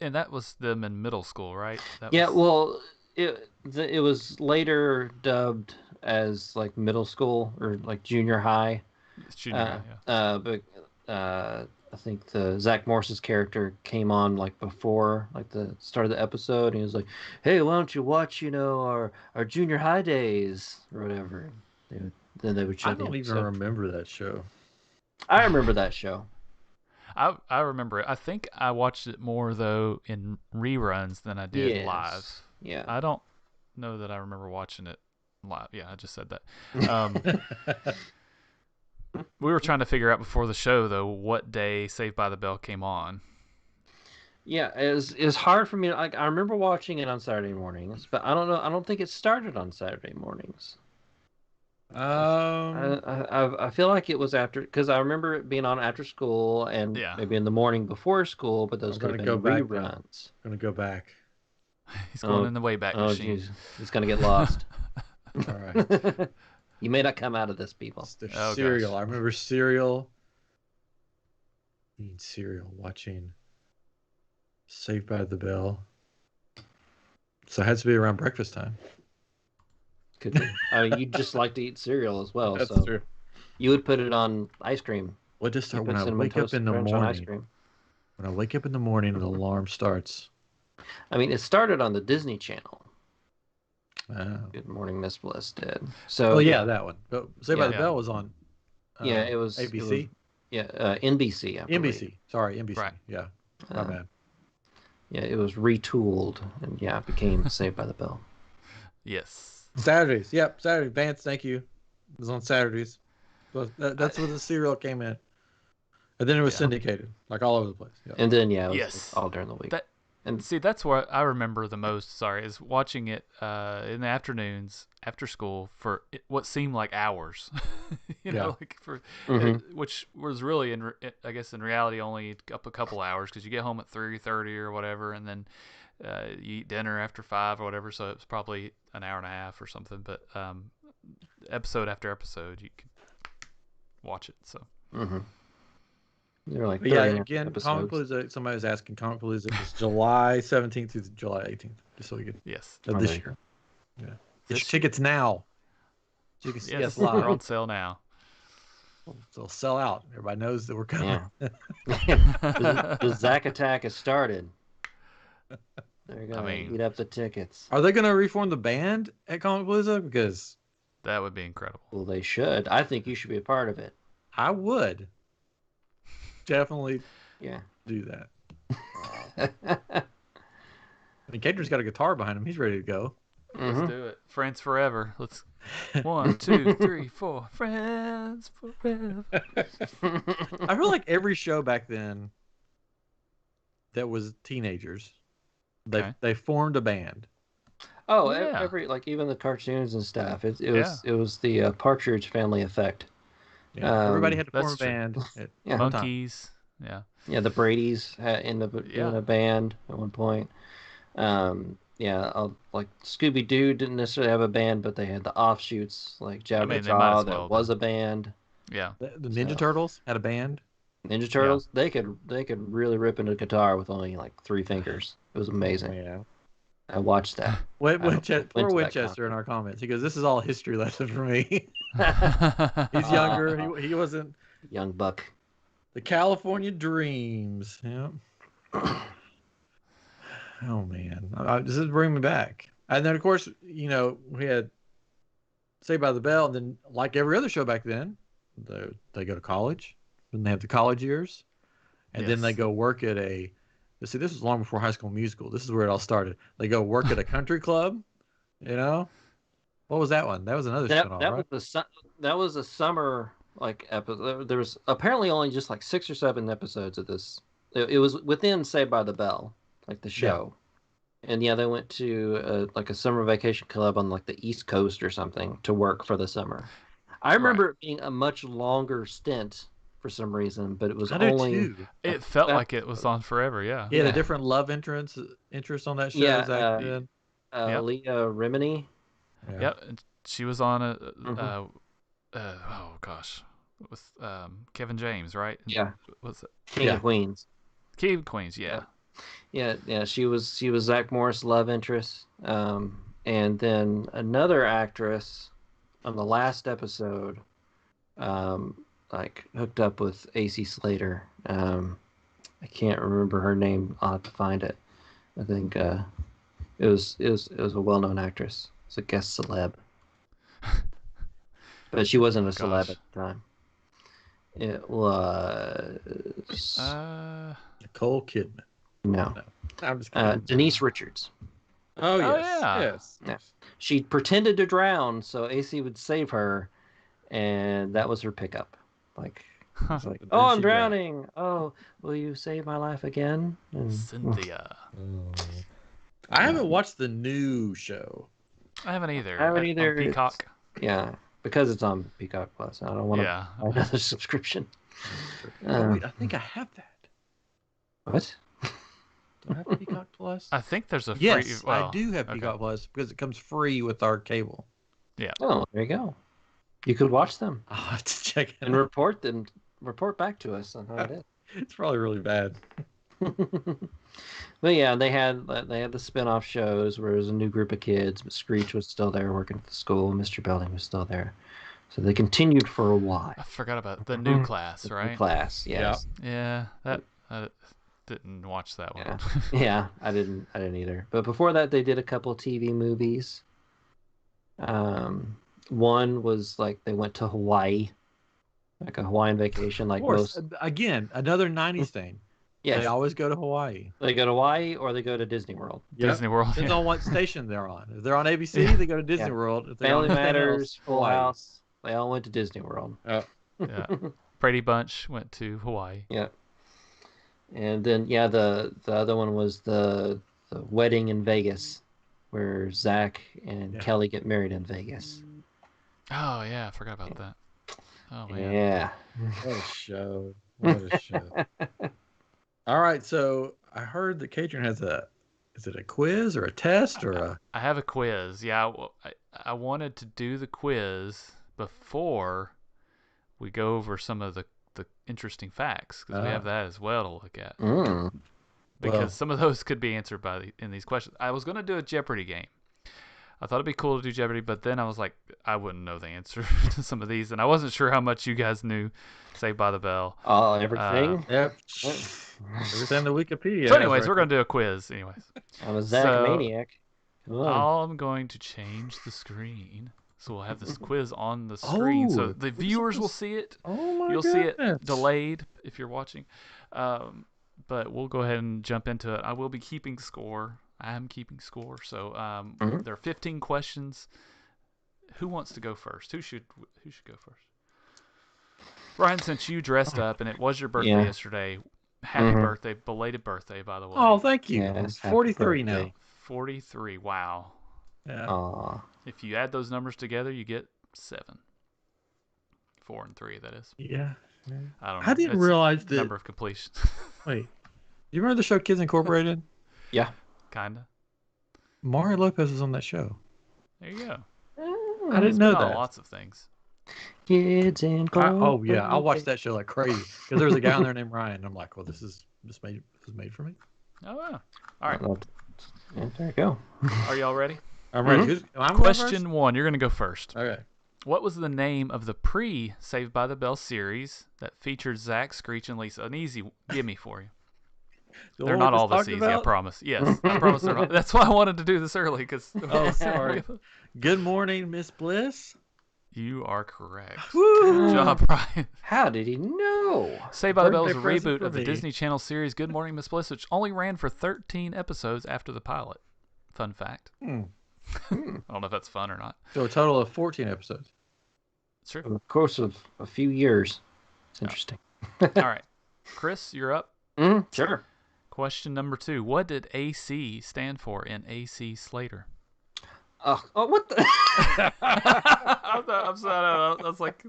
And that was them in middle school, right? Well, it was later dubbed as like middle school or like junior high. It's junior high, yeah. But I think the Zach Morris's character came on like before like the start of the episode, and he was like, "Hey, why don't you watch our junior high days or whatever?" Then they would show. I don't even remember that show. I remember that show. I remember it. I think I watched it more though in reruns than I did live. Yeah. I don't know that I remember watching it live. Yeah, I just said that. We were trying to figure out before the show though what day Saved by the Bell came on. Yeah, it's hard for me. Like I remember watching it on Saturday mornings, but I don't know. I don't think it started on Saturday mornings. I feel like it was after, because I remember it being on after school and maybe in the morning before school, but those could have been reruns. I'm gonna go back. He's going in the Wayback Machine. Geez. He's gonna get lost. All right. You may not come out of this, people. Serial. Gosh. I remember Serial. Eating cereal, watching Saved by the Bell. So it has to be around breakfast time. Could be. I mean, you just like to eat cereal as well. That's so true. You would put it on ice cream. Well, just start when I wake up in the morning. When I wake up in the morning, the alarm starts. I mean, it started on the Disney Channel. Oh. Good Morning Miss Bliss did. So. Oh yeah, that one. But Saved by the Bell was on. It was ABC. NBC. I believe. NBC. Sorry, NBC. Right. Yeah. My bad. Yeah, it was retooled and it became Saved by the Bell. Yes. Saturdays. Yep, Saturday. Vance, thank you. It was on Saturdays. So that's where the serial came in. And then it was syndicated, like all over the place. Yep. And then, it was all during the week. And see, that's what I remember the most, is watching it in the afternoons after school for what seemed like hours. Which was really, I guess, in reality, only up a couple hours, because you get home at 3:30 or whatever, and then you eat dinner after 5 or whatever, so it was probably an hour and a half or something. But episode after episode, you could watch it. So. Mm-hmm. They're like again, Comic Palooza. Somebody was asking. Comic Palooza was July 17th through July 18th, just so we could. Yes. This year. Yeah. Get your tickets now. So you can see us live. They're on sale now. They'll sell out. Everybody knows that we're coming. Yeah. the Zack attack has started. They're gonna eat up the tickets. Are they gonna reform the band at Comic Palooza? Because that would be incredible. Well, they should. I think you should be a part of it. I would. Definitely do that. I mean, Cater's got a guitar behind him. He's ready to go. Mm-hmm. Let's do it. Friends forever. Let's 1, 2, 3, 4. Friends forever. I feel like every show back then that was teenagers, they formed a band. Oh, every even the cartoons and stuff. It was the Partridge Family effect. Yeah, everybody had to form a band. Monkeys. Yeah, the Brady's in a band at one point. Like Scooby Doo didn't necessarily have a band, but they had the offshoots like Jabba that was a band. Yeah, the Ninja Turtles had a band. Ninja Turtles, they could really rip into guitar with only like 3 fingers. It was amazing. Yeah. I watched that. Poor Winchester in our comments. He goes, "This is all a history lesson for me." He's younger. He wasn't young buck. The California Dreams. Yeah. Oh man, this is bringing me back. And then of course, we had Saved by the Bell, and then like every other show back then, they go to college, and they have the college years, and then they go work at a. See, this was long before High School Musical. This is where it all started. They go work at a country club. You know, what was that one? That was another spinoff, right? That was a summer like episode. There was apparently only just like 6 or 7 episodes of this. It was within Saved by the Bell, like the show. And yeah, they went to like a summer vacation club on like the East Coast or something to work for the summer. I remember it being a much longer stint for some reason, but it was only. It felt like it was on forever. Yeah. He had a different love interest on that show. Zach did. Leah Remini. Yep, she was on a. Oh gosh, with Kevin James, right? Yeah. What's it? King of Queens. King of Queens. Yeah. Yeah. She was Zach Morris' love interest, and then another actress on the last episode, like hooked up with AC Slater. I can't remember her name. I'll have to find it. I think it was a well-known actress. It's a guest celeb, but she wasn't a celeb at the time. It was Nicole Kidman. No. I'm just kidding. Denise Richards. Oh yes. Yeah. She pretended to drown so AC would save her, and that was her pickup. Like, it's like, oh, I'm drowning. Oh, will you save my life again? And, Cynthia. I haven't watched the new show. I haven't either. On Peacock. Yeah, because it's on Peacock Plus. I don't want to buy another subscription. Wait, I think I have that. What? Do I have Peacock Plus? I think there's a free. Yes, I do have Peacock Plus because it comes free with our cable. Yeah. Oh, there you go. You could watch them. I'll have to check it and out. report back to us on how it is. It's probably really bad. But yeah, they had the spin-off shows where it was a new group of kids, but Screech was still there working at the school. Mr. Belding was still there. So they continued for a while. I forgot about the new class, right? New class, yes. Yeah, that didn't watch that one. Yeah, I didn't either. But before that, they did a couple TV movies. One was like they went to Hawaii, like a Hawaiian vacation, like most. Again, another '90s thing. Yeah, they always go to Hawaii. They go to Hawaii or they go to Disney World. Yep. Disney World. Depends on what station they're on. If they're on ABC, they go to Disney World. If Family Matters, Full House, they all went to Disney World. Oh. Yeah. Brady Bunch went to Hawaii. Yeah. And then the other one was the wedding in Vegas, where Zach and Kelly get married in Vegas. Oh yeah, I forgot about that. Oh man. Yeah. What a show! What a show! All right, so I heard that Katrin has is it a quiz or a test or a? I have a quiz. Yeah, I wanted to do the quiz before we go over some of the interesting facts because we have that as well to look at. Because some of those could be answered in these questions. I was going to do a Jeopardy game. I thought it'd be cool to do Jeopardy, but then I was like, I wouldn't know the answer to some of these, and I wasn't sure how much you guys knew. Saved by the Bell. Oh, everything. Yep. Everything the Wikipedia. So, anyways, we're going to do a quiz. Anyways, I'm a Zach maniac. I'm going to change the screen. So we'll have this quiz on the screen, so the viewers will see it. You'll see it delayed if you're watching. But we'll go ahead and jump into it. I will be keeping score. I am keeping score. So there are 15 questions. Who wants to go first? Who should go first? Ryan, since you dressed up and it was your birthday yesterday, happy birthday, belated birthday, by the way. Oh, thank you. It's 43 now. 43. Wow. Yeah. Aww. If you add those numbers together, you get 7. 4 and 3, that is. Yeah. I don't know. I didn't realize that. Number of completion. Wait. You remember the show Kids Incorporated? Yeah. Kinda. Mario Lopez was on that show. There you go. I didn't know that. Lots of things. Kids Incorporated. Oh yeah, I'll watch that show like crazy because there's a guy on there named Ryan. And I'm like, well, this was made for me. Oh wow. All right. Yeah, there you go. Are y'all ready? I'm ready. I'm Question 1. You're going to go first. Okay. What was the name of the pre-Saved by the Bell series that featured Zach, Screech, and Lisa? An easy gimme for you. They're not all this easy, I promise. Yes, I promise they're not. That's why I wanted to do this early. Oh, sorry. Good morning, Miss Bliss. You are correct. Woo! Good job, Brian. How did he know? Saved by the Bell is a Birthday present reboot for of the me. Disney Channel series Good Morning Miss Bliss, which only ran for 13 episodes after the pilot. Fun fact. I don't know if that's fun or not. So a total of 14 episodes. It's true. Over the course of a few years. It's interesting. All right. Chris, you're up. Sure. Question number 2. What did AC stand for in AC Slater? Oh, what the? I'm sorry. I was like,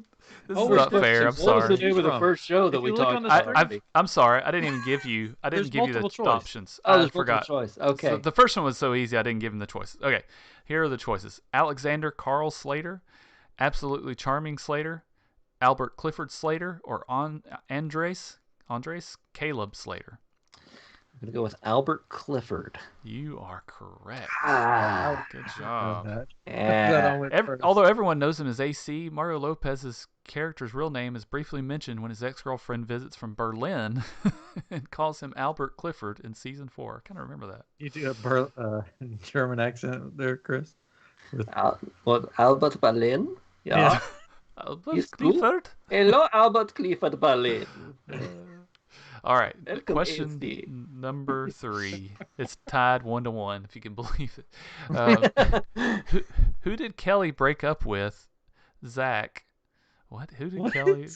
this is we're not supposed fair. to- I'm what was sorry. the name of the first show that If we you look talked on the about? screen- already? I'm sorry. I didn't even give you. I didn't There's give you the multiple choice. options. Oh, I there's forgot. multiple choice. Okay. So the first one was so easy. I didn't give him the choices. Okay. Here are the choices: Alexander Carl Slater, Absolutely Charming Slater, Albert Clifford Slater, or Andres Caleb Slater. I'm gonna go with Albert Clifford. You are correct. Good Love job. that. Yeah. That I went first. Although everyone knows him as AC, Mario Lopez's character's real name is briefly mentioned when his ex-girlfriend visits from Berlin and calls him Albert Clifford in season 4. I kind of remember that. You do a German accent there, Chris. What, Albert Berlin? Yeah. Albert He's cool. Clifford? Hello, Albert Clifford Berlin. All right. Welcome, Question AC. number 3. It's tied 1-1, if you can believe it. Who did Kelly break up with? Zach. What? Who did Kelly?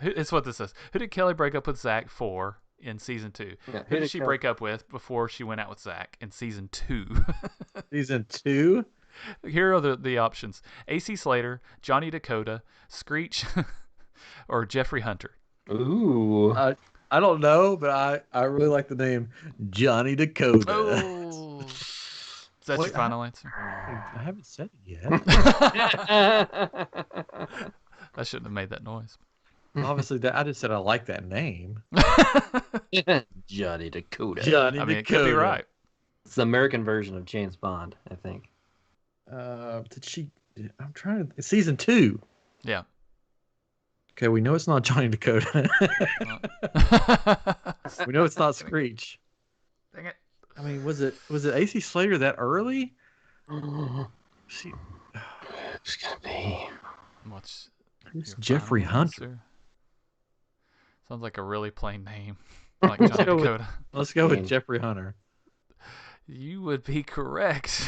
It's what this says. Who did Kelly break up with Zach for in season 2? Yeah, Who did she break up with before she went out with Zach in season 2? Season 2? Here are the options: AC Slater, Johnny Dakota, Screech, or Jeffrey Hunter. Ooh. I don't know, but I really like the name Johnny Dakota. Oh. Is that your final answer? I haven't said it yet. I shouldn't have made that noise. Obviously, I just said I like that name. Johnny Dakota. Johnny I mean, it Dakota. could be right. It's the American version of James Bond, I think. Did she? I'm trying to. Season 2. Yeah. Okay, we know it's not Johnny Dakota. We know it's not Screech. Dang it. I mean, was it AC Slater that early? See, It's gonna be. What's who's your Jeffrey final Hunter? answer? Sounds like a really plain name, like Johnny go with- Dakota. Let's go with Man. Jeffrey Hunter. You would be correct,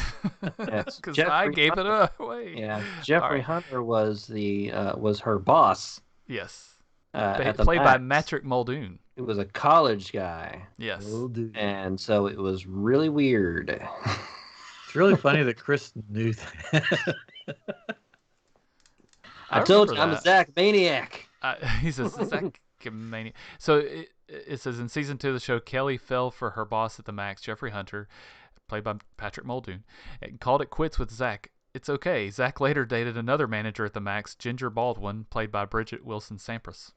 Yes, because I Jeffrey gave it Hunter. away. Yeah, Jeffrey right. Hunter was was her boss. Yes. At the Played by Max. Patrick Muldoon. It was a college guy, Yes. Will do. and so it was really weird. It's really funny that Chris knew that. I told you remember I'm a that. Zach maniac. He says Zach Mania. So it says in season 2 of the show, Kelly fell for her boss at the Max, Jeffrey Hunter, played by Patrick Muldoon, and called it quits with Zach. It's okay. Zach later dated another manager at the Max, Ginger Baldwin, played by Bridget Wilson Sampras.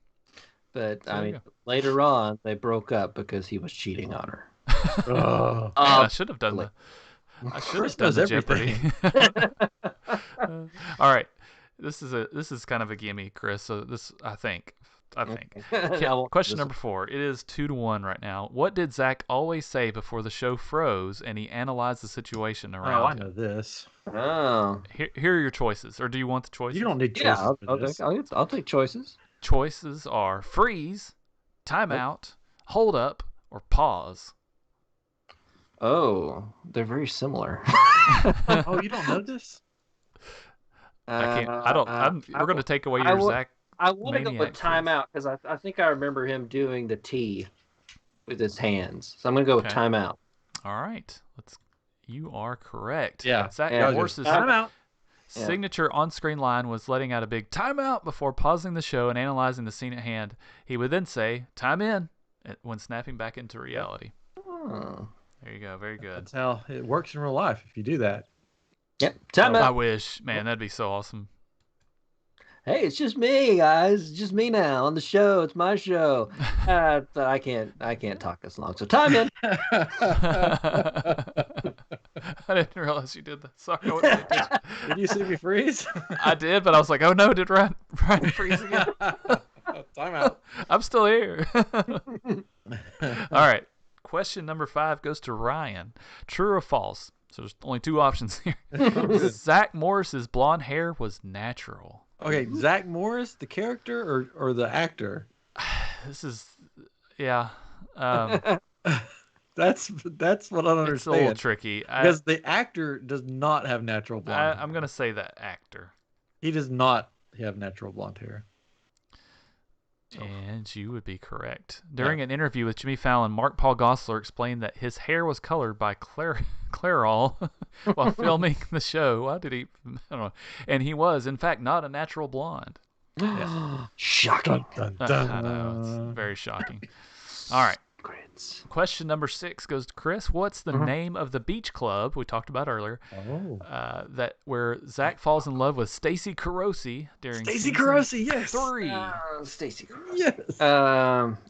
But There I you mean, later on they broke up because he was cheating on her. Oh, Man, I should have done the. I should Chris have done knows the Jeopardy. everything. All right, this is kind of a gimme, Chris. So this, I think. I won't- Question this- number 4. It is 2-1 right now. What did Zach always say before the show froze and he analyzed the situation around I him? know this. Oh, Here are your choices, or do you want the choices? You don't need choices yeah. for this. I'll take choices. Choices are freeze, timeout, hold up, or pause. Oh, they're very similar. Oh, you don't know this? I can't. I don't. we're going to take away I your will- Zach. I want to go Maniac with timeout because I think I remember him doing the T with his hands. So I'm gonna go with Okay. timeout. All right. You are correct. Yeah. Zach Yeah. Morse's Time out. signature on-screen line was letting out a big timeout before pausing the show and analyzing the scene at hand. He would then say "time in" when snapping back into reality. Oh. There you go. Very good. That's how it works in real life if you do that. Yep, I timeout. wish, man. That'd be so awesome. Hey, it's just me, guys. It's just me now on the show. It's my show. I can't talk this long. So time in. I didn't realize you did that. Sorry, I wasn't paying attention. Did you see me freeze? I did, but I was like, oh no, did Ryan freeze again? Time out. I'm still here. All right. Question number 5 goes to Ryan. True or false? So there's only 2 options here. Zach Morris's blonde hair was natural. Okay, Zach Morris, the character or the actor? This is, yeah. That's what I don't It's a little understand. tricky. Because the actor does not have natural blonde hair. I'm gonna say that actor. He does not have natural blonde hair. And you would be correct. During an interview with Jimmy Fallon, Mark Paul Gosselaar explained that his hair was colored by Clairol while filming the show. Why did he? I don't know. And he was, in fact, not a natural blonde. Shocking. Dun, dun, dun. I know. It's very shocking. All right. Question number 6 goes to Chris. What's the name of the beach club we talked about earlier? Where Zach falls in love with Stacy Carosi during Stacy Carosi, yes. 3. Stacy Carosi.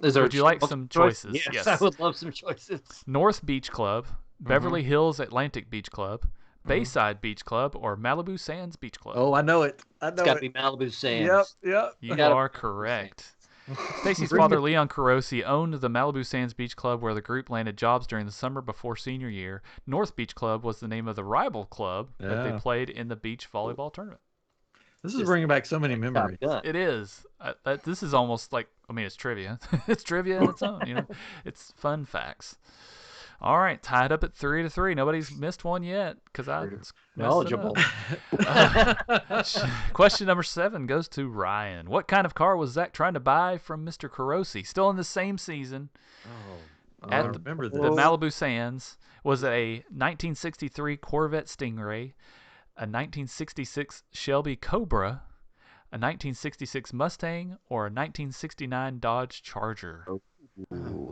Yes. Would you like some choices? Yes, I would love some choices. North Beach Club, Beverly Hills Atlantic Beach Club, Bayside Beach Club, or Malibu Sands Beach Club? Oh, I know it. It's got to be Malibu Sands. Yep. You are correct. Stacy's father, Leon Carosi, owned the Malibu Sands Beach Club where the group landed jobs during the summer before senior year. North Beach Club was the name of the rival club that they played in the beach volleyball tournament. This is bringing back so many memories. It is. This is almost like, I mean, it's trivia. It's trivia in its own, you know. It's fun facts. All right, tied up at 3-3. Nobody's missed one yet because I knowledgeable. Question number 7 goes to Ryan. What kind of car was Zach trying to buy from Mr. Carosi? Still in the same season. I remember this. The Malibu Sands. Was it a 1963 Corvette Stingray, a 1966 Shelby Cobra, a 1966 Mustang, or a 1969 Dodge Charger? Oh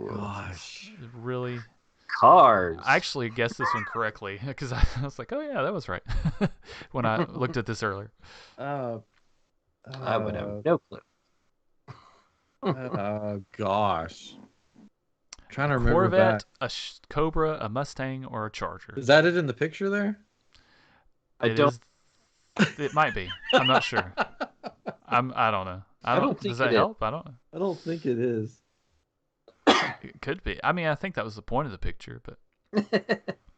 gosh. Really? Cars. I actually guessed this one correctly because I was like, oh, yeah, that was right when I looked at this earlier. I would have no clue. Gosh. I'm trying to remember Corvette, back. a Cobra, a Mustang, or a Charger? Is that it in the picture there? It might be. I'm not sure. I don't know. I don't think does that help? I don't know. I don't think it is. It could be. I mean, I think that was the point of the picture, but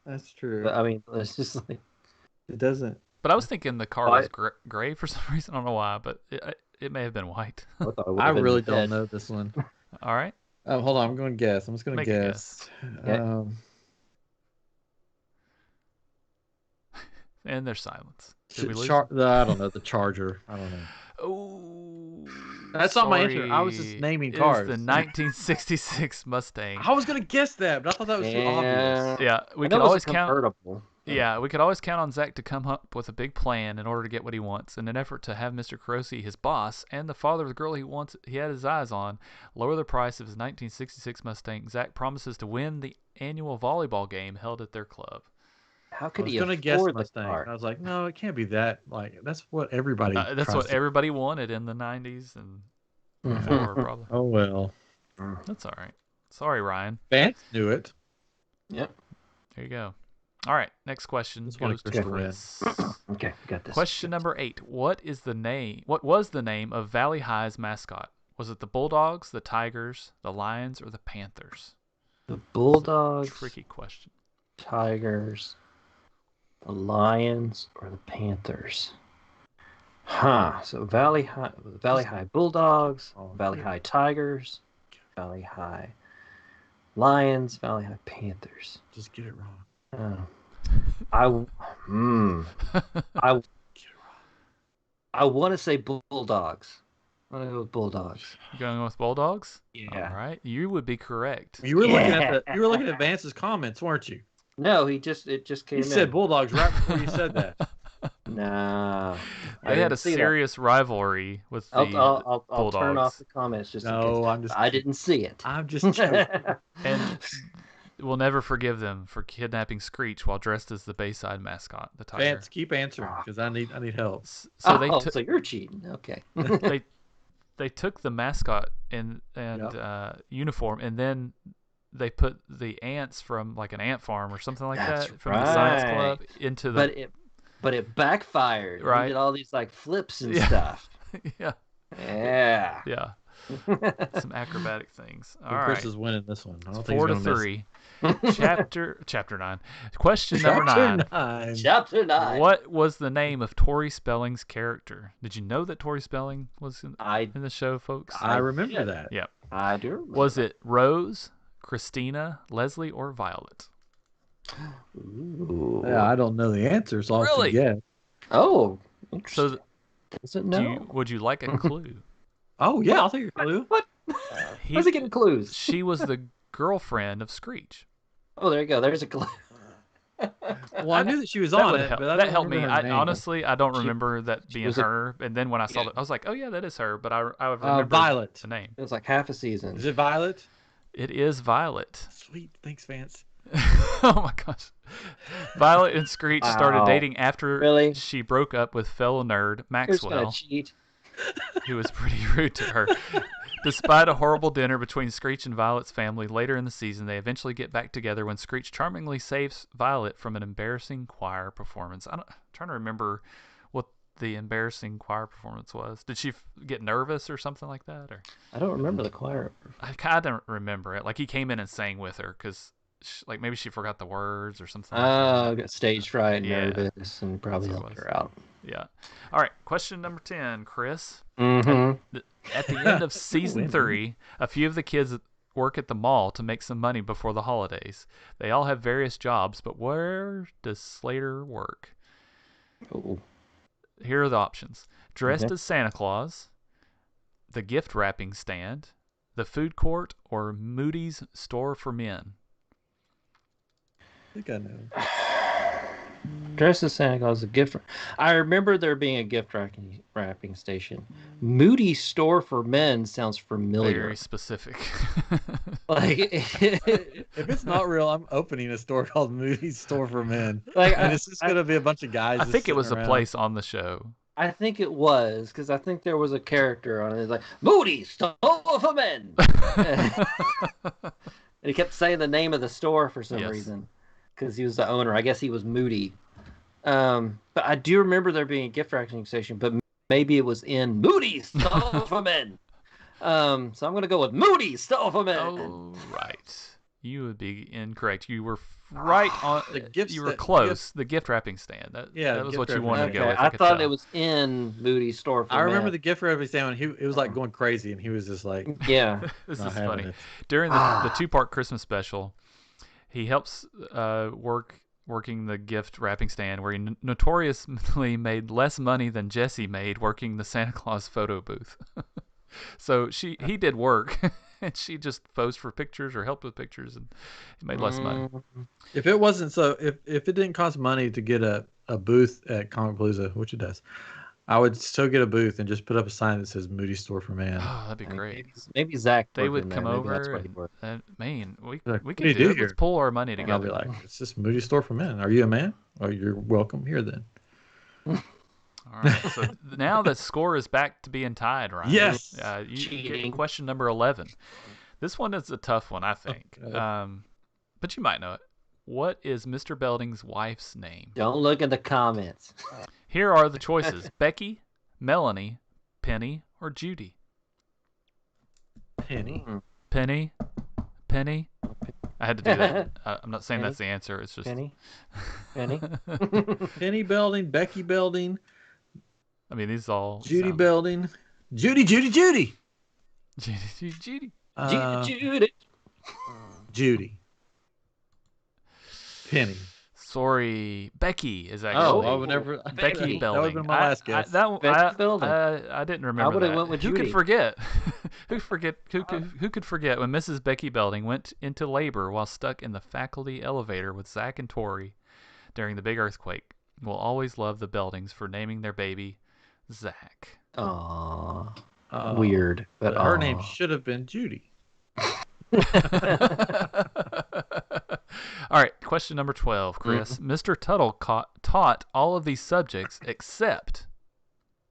that's true. But, I mean, it's just like it doesn't. But I was thinking the car was gray for some reason. I don't know why, but it may have been white. I really don't know this one. All right. Hold on. I'm going to guess. I'm just going to guess. And there's silence. Did we lose? I don't know. The Charger. I don't know. Oh, that's not my answer. I was just naming cars. The 1966 Mustang. I was gonna guess that, but I thought that was too obvious. Yeah, we could always count. Yeah, we could always count on Zach to come up with a big plan in order to get what he wants. In an effort to have Mr. Carosi, his boss, and the father of the girl he had his eyes on, lower the price of his 1966 Mustang, Zach promises to win the annual volleyball game held at their club. How could he afford guess Mustang? Car? I was like, no, it can't be that. Like, that's what everybody. That's what everybody wanted in the 90s and before, probably. Oh well. That's all right. Sorry, Ryan. Vance knew it. Yep. There you go. All right. Next question goes to Chris. Okay, got this. Question number 8. What was the name of Valley High's mascot? Was it the Bulldogs, the Tigers, the Lions, or the Panthers? The Bulldogs. Tricky question. Tigers. The Lions or the Panthers? So Valley High Bulldogs, Valley High Tigers, Valley High Lions, Valley High Panthers. Just get it wrong. I want to say Bulldogs. I'm gonna go with Bulldogs. You going with Bulldogs? Yeah. All right. You would be correct. You were looking at Vance's comments, weren't you? No, it just came in. He said Bulldogs right before you said that. Nah. They had a serious rivalry with the I'll Bulldogs. turn off the comments just in case. I didn't see it. I'm just joking. And we'll never forgive them for kidnapping Screech while dressed as the Bayside mascot, the tiger. Vance, keep answering because I need help. So so you're cheating. Okay. They took the mascot and uniform, and then they put the ants from like an ant farm or something like that from the science club into the. But it backfired. Right. He did all these like flips and stuff. Yeah. Yeah. Yeah. some acrobatic things. All Chris right. is winning this one. I don't It's think he's 4-3. gonna miss. Chapter 9. Question number 9. Chapter 9. What was the name of Tori Spelling's character? Did you know that Tori Spelling was in the show, folks? I remember that. Yeah. I do remember. Was it Rose, Christina, Leslie, or Violet? Ooh. Yeah, I don't know the answer, so I'll have to Really? guess. Oh, interesting. So, Does it know? would you like a clue? Oh yeah, I'll take a clue. What? How's he getting clues? She was the girlfriend of Screech. Oh, there you go. There's a clue. Well, I knew that she was That on would it, help. but I That don't helped me. remember her name. Honestly, I don't remember that being was her. And then when I saw that, I was like, "Oh yeah, that is her." But I remember Violet. the name. It was like half a season. Is it Violet? It is Violet. Sweet, thanks, Vance. Oh my gosh. Violet and Screech started dating after she broke up with fellow nerd Maxwell, Who's gonna cheat? who was pretty rude to her. Despite a horrible dinner between Screech and Violet's family later in the season, they eventually get back together when Screech charmingly saves Violet from an embarrassing choir performance. I'm trying to remember what the embarrassing choir performance was. Did she get nervous or something like that? Or I don't remember the choir. I kind of don't remember it. Like he came in and sang with her because like maybe she forgot the words or something. Got stage fright, Yeah. nervous, and probably That's what helped it her out. Yeah. All right. Question number 10, Chris. Mm-hmm. At the end of season 3, a few of the kids work at the mall to make some money before the holidays. They all have various jobs, but where does Slater work? Oh. Here are the options. Dressed Okay. as Santa Claus, the gift wrapping stand, the food court, or Moody's store for men. I think I know. Dressed as Santa Claus, a gift. I remember there being a gift wrapping station. Moody Store for Men sounds familiar. Very specific. Like, If it's not real, I'm opening a store called Moody's Store for Men. like And it's just going to be a bunch of guys. I just think it was sitting a around. place on the show. I think it was because I think there was a character on it. It's like Moody Store for Men, and he kept saying the name of the store for some reason because he was the owner. I guess he was Moody. But I do remember there being a gift wrapping station, but maybe it was in Moody Store for Men. So I'm gonna go with Moody Store for Men. Oh, right. You would be incorrect. You were right on. The gift You were sta- close. The gift wrapping stand. That was gift what you wrapping wanted to Okay, go with. I could thought tell. it was in Moody Store for Men. I remember the gift wrapping stand when it was like going crazy, and he was just like, Yeah. This not is having funny. it. During the 2-part Christmas special, he helps working the gift wrapping stand, where he notoriously made less money than Jesse made working the Santa Claus photo booth. So he did work, and she just posed for pictures or helped with pictures, and he made less money. if it wasn't so, if it didn't cost money to get a booth at Comicpalooza, which it does, I would still get a booth and just put up a sign that says Moody Store for Man. Oh, that'd be great. Maybe Zach. They worked would in come there. Maybe that's over. where he worked. Man, we Like, we what can do you do do it. Let's here? pull our money And I'll together. be like, it's just Moody Store for Men. Are you a man? Oh, you're welcome here then. All right. So now the score is back to being tied, right? Yes. You get Cheating. question number 11. This one is a tough one, I think. Okay. But you might know it. What is Mr. Belding's wife's name? Don't look in the comments. Here are the choices: Becky, Melanie, Penny, or Judy. Penny. Penny. I had to do that. I'm not saying that's the answer. It's just Penny. Penny Belding, Becky Belding, I mean, these all Judy sound- Belding, Judy. Judy. Judy. Judy. Penny. Sorry, Becky is actually. Oh, I would never. Becky Belding. That would have been my last guess. Becky Belding. I didn't remember would've that. went with Who could Judy. forget? Who could forget when Mrs. Becky Belding went into labor while stuck in the faculty elevator with Zach and Tori during the big earthquake? We'll always love the Beldings for naming their baby Zach. Aww. Oh, Weird, but her name aw. should have been Judy. All right, question number 12, Chris. Mr. Tuttle taught all of these subjects except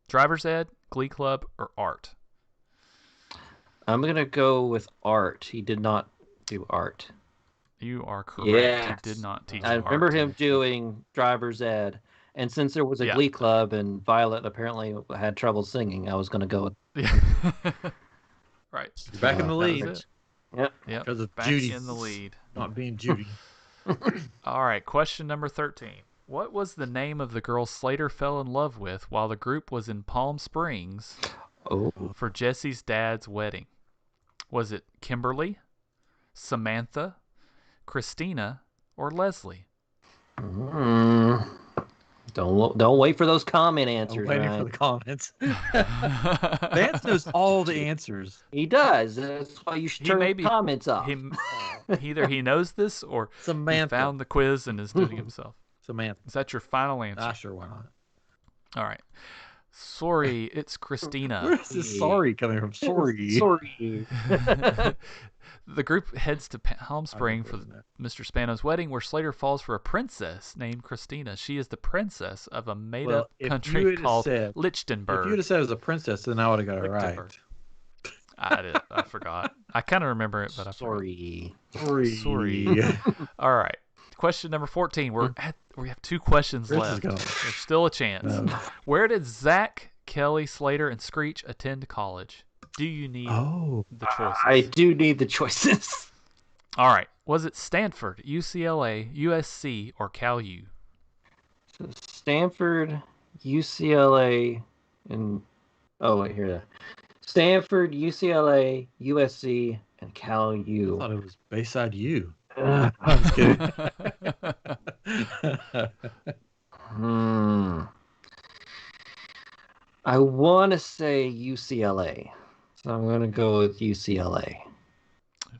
driver's ed, glee club, or art. I'm gonna go with art. He did not do art. You are correct. Yes. He did not teach I art. remember him doing driver's ed, and since there was a Yeah. glee club and Violet apparently had trouble singing, I was gonna go with. Yeah. Right. You're back in the That lead. was it. Yep. Yep. Because of Back Judy in the lead. not being Judy. All right. Question number 13. What was the name of the girl Slater fell in love with while the group was in Palm Springs for Jesse's dad's wedding? Was it Kimberly, Samantha, Christina, or Leslie? Don't wait for those comment I'm answers, waiting Ryan. for the comments. Vance knows all the answers. He does. That's why you should turn the comments off. Either he knows this or Samantha. he found the quiz and is doing it himself. Samantha. Is that your final answer? Sure, why not? All right. Sorry, it's Christina. Where's this sorry coming from? Sorry. Sorry. The group heads to Palm Springs for Mr. Spano's wedding, where Slater falls for a princess named Christina. She is the princess of a made-up country called Lichtenberg. If you would have said it was a princess, then I would have got it right. I forgot. I kind of remember it, but I forgot. Sorry. All right. Question number 14. We have 2 questions left. There's still a chance. No. Where did Zach, Kelly, Slater, and Screech attend college? Do you need the choices? I do need the choices. All right. Was it Stanford, UCLA, USC, or Cal U? So Stanford, UCLA, and here. Stanford, UCLA, USC, and Cal U. I thought it was Bayside U. I'm just kidding. I want to say UCLA. So I'm going to go with UCLA.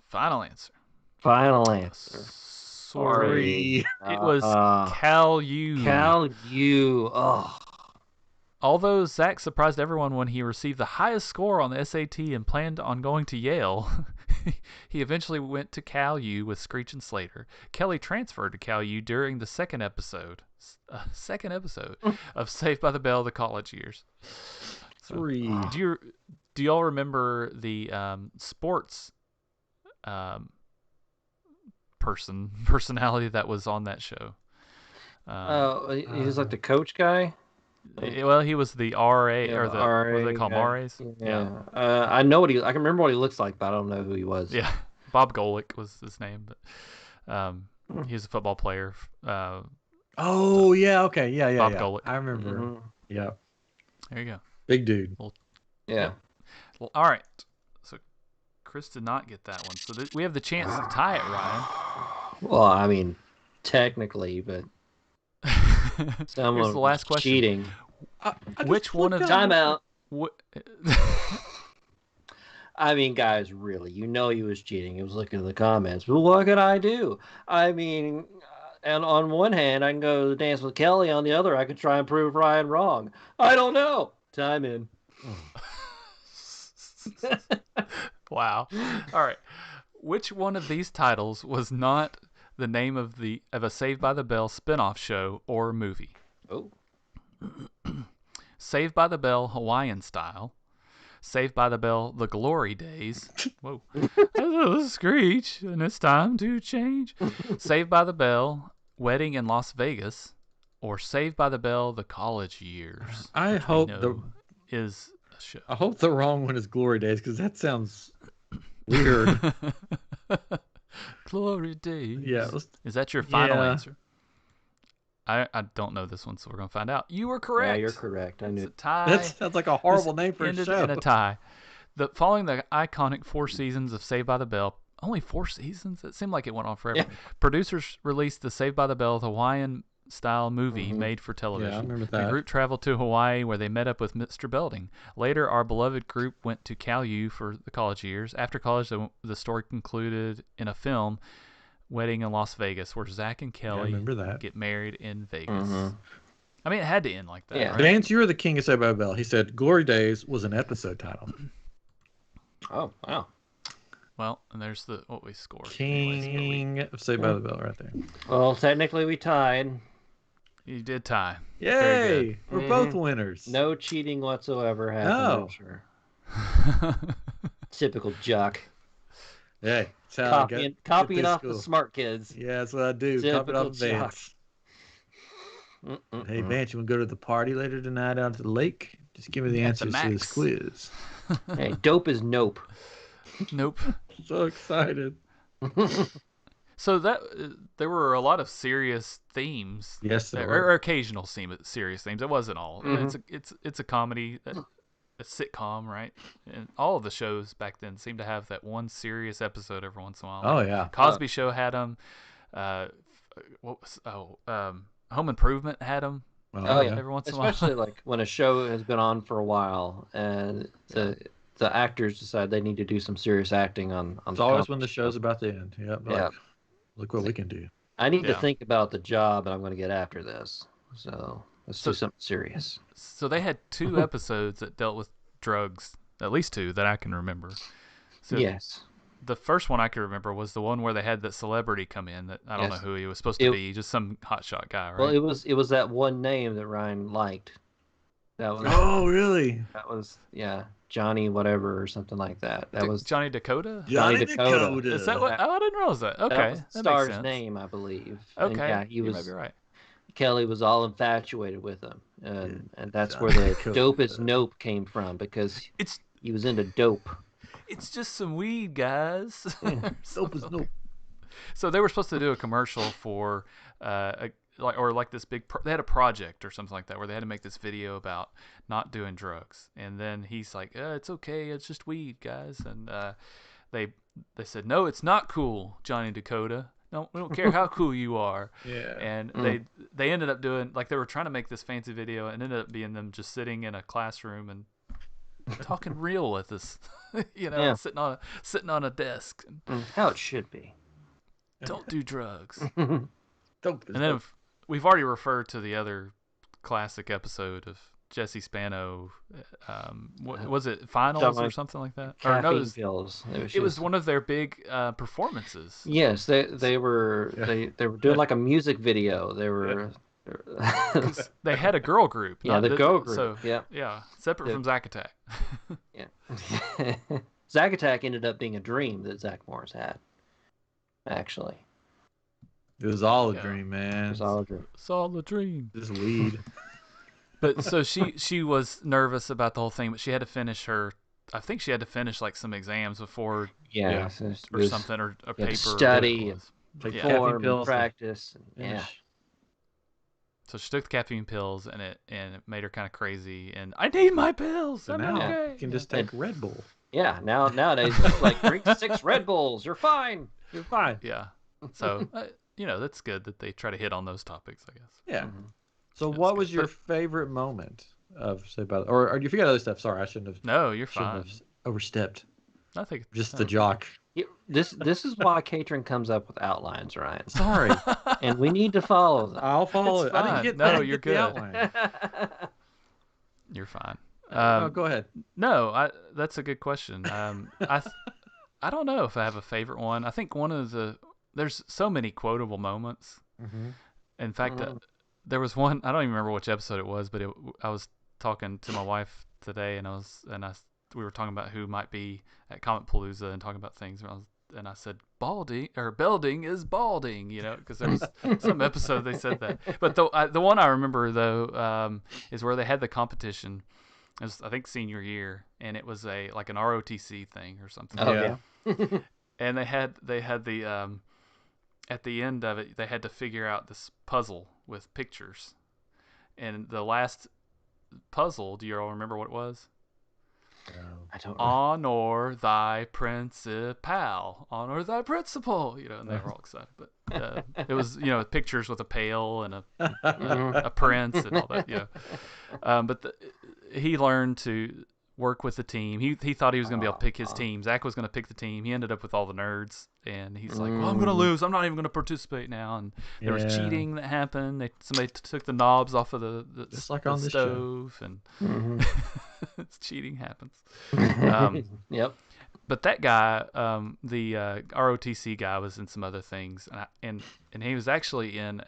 Final answer. Final answer. Sorry. It was Cal U. Cal U. Oh. Although Zach surprised everyone when he received the highest score on the SAT and planned on going to Yale, he eventually went to Cal U with Screech and Slater. Kelly transferred to Cal U during the second episode of Saved by the Bell: The College Years. So, do y'all remember the sports personality that was on that show? He was like the coach guy. Well, he was the RA or the RA, what do they call him, RAs? Yeah. I know I can remember what he looks like, but I don't know who he was. Yeah, Bob Golick was his name, but he was a football player. Okay, yeah. Bob Golick. I remember. Mm-hmm. Yeah. There you go. Big dude. Yeah. Well, all right. So Chris did not get that one. So we have the chance to tie it, Ryan. Well, I mean, technically, but. Here's the last question. Cheating. Which one of timeout? I mean, guys, really, he was cheating. He was looking at the comments. But what could I do? I mean, and on one hand, I can go to dance with Kelly. On the other, I could try and prove Ryan wrong. I don't know. Time in. Wow. All right. Which one of these titles was not the name of a Saved by the Bell spin-off show or movie? Oh. Saved by the Bell Hawaiian Style, Saved by the Bell The Glory Days. Whoa. Hello, Screech, and it's time to change. Saved by the Bell Wedding in Las Vegas, or Saved by the Bell The College Years. I hope is a show. I hope the wrong one is Glory Days, because that sounds weird. Glory Days. Yeah. Is that your final answer? I don't know this one, so we're going to find out. You were correct. Yeah, you're correct. I knew. It's a tie. That sounds like a horrible name for a show. Ended in a tie. Following the iconic 4 seasons of Saved by the Bell, only 4 seasons? It seemed like it went on forever. Yeah. Producers released the Saved by the Bell Hawaiian-style movie made for television. Yeah, I remember that. The group traveled to Hawaii, where they met up with Mr. Belding. Later, our beloved group went to Cal U for the college years. After college, the story concluded in a film, Wedding in Las Vegas, where Zach and Kelly get married in Vegas. Mm-hmm. I mean, it had to end like that, right? Vance, you were the king of Saved by the Bell. He said Glory Days was an episode title. Oh, wow. Well, and there's what we scored. King of Saved by the Bell right there. Well, technically we tied. You did tie. Yay! We're both winners. No cheating whatsoever happened. No. Sure. Typical jock. Hey, copying off the smart kids. Yeah, that's what I do. Copy it off of Vance. Hey, Vance, you want to go to the party later tonight out at the lake? Just give me the answers to this quiz. Hey, dope is nope. Nope. So excited. So that there were a lot of serious themes. Yes, there Or were. occasional serious themes. It wasn't all. Mhm. It's a comedy, a sitcom, right? And all of the shows back then seemed to have that one serious episode every once in a while. Oh Like yeah. Cosby Show had them. What was Home Improvement had them Oh yeah, every once in a especially while. like when a show has been on for a while and the actors decide they need to do some serious acting on It's the always when comedy the show. show's about to end. Yep. Yeah, Like, look what we can do. I need to Yeah. think about the job that I'm going to get after this. So let's do So something serious. so they had 2 episodes that dealt with drugs, at least 2 that I can remember. So Yes, the first one I can remember was the one where they had that celebrity come in that I don't know yes. who he was supposed to It be, just some hotshot guy, well, right? it was that one name that Ryan liked. That was Oh really? that was Johnny whatever or something like that. That was Johnny Dakota? Johnny Dakota. Is that what? That, Oh, I didn't realize that. that Okay, was the that makes star's sense. name, I believe. And Okay, yeah, he you might was be right. Kelly was all infatuated with him, and that's where Johnny the Dakota. dope is nope came from because It's he was into dope. it's just some weed, guys. Nope is nope. So they were supposed to do a commercial for like this big they had a project or something like that where they had to make this video about not doing drugs, and then he's like, it's okay, it's just weed, guys. And they said, no, it's not cool, Johnny Dakota. No, we don't care how cool you are. Yeah. And Mm. they ended up doing, like, they were trying to make this fancy video, and ended up being them just sitting in a classroom and talking real with us, Yeah. sitting on a desk. And, How it should be. don't do drugs. Dope is And then dope. we've already referred to the other classic episode of Jesse Spano. Was it finals Something or like something like that? Or no, Caffeine pills. it was one of their big performances. Yes, they were Yeah. they were doing like a music video. They were. 'Cause they had a girl group. Yeah, the girl group. So Yeah. yeah, separate The- from Zack Attack. Yeah. Zack Attack ended up being a dream that Zach Morris had. Actually, It was all a Yeah. dream, it man. was all a dream. It's all a dream. Just weed. But so she was nervous about the whole thing, but she had to finish her. I think she had to finish like some exams before Yeah, Yeah. so it or was- something, or a you paper. had to or study whatever it and was. Take Yeah. caffeine perform and pills. practice. And, yeah. Finish. So she took the caffeine pills, and it made her kind of crazy. And I need my pills. So I'm now okay. you can just take Red Bull. Yeah, nowadays it's like drink 6 Red Bulls, you're fine. You're fine. Yeah. So that's good that they try to hit on those topics, I guess. Yeah. Mhm. So That's what good. was your But- favorite moment of say about or you forget other stuff? Sorry, I shouldn't No, you're have fine. overstepped. I think Just the jock. This is why Catering comes up with outlines, Ryan. Sorry. And we need to follow them. I'll follow It's it. I didn't fine. get No, I didn't you're get the good. outline. You're fine. Oh, go ahead. No, that's a good question. I don't know if I have a favorite one. I think there's so many quotable moments. Mm-hmm. In fact, Mhm. there was one, I don't even remember which episode it was, but I was talking to my wife today, and we were talking about who might be at Comic Palooza and talking about things, and I said balding or belding is balding, because there was some episode they said that. But the one I remember though is where they had the competition. It was, I think, senior year, and it was like an ROTC thing or something. Oh, Yeah. yeah. And they had the at the end of it, they had to figure out this puzzle with pictures. And the last puzzle, do you all remember what it was? I don't know. Honor thy principal. Honor thy principal. And they were all excited. But it was, pictures with a pail and a prince and all that. But he learned to work with the team. He thought he was going to be able to pick his team. Zach was going to pick the team. He ended up with all the nerds, and he's like, "Well, I'm going to lose. I'm not even going to participate now." And there was cheating that happened. Somebody took the knobs off of the Just like the on this show. stove, and Mhm. cheating happens. Yep. But that guy, the ROTC guy, was in some other things, and he was actually in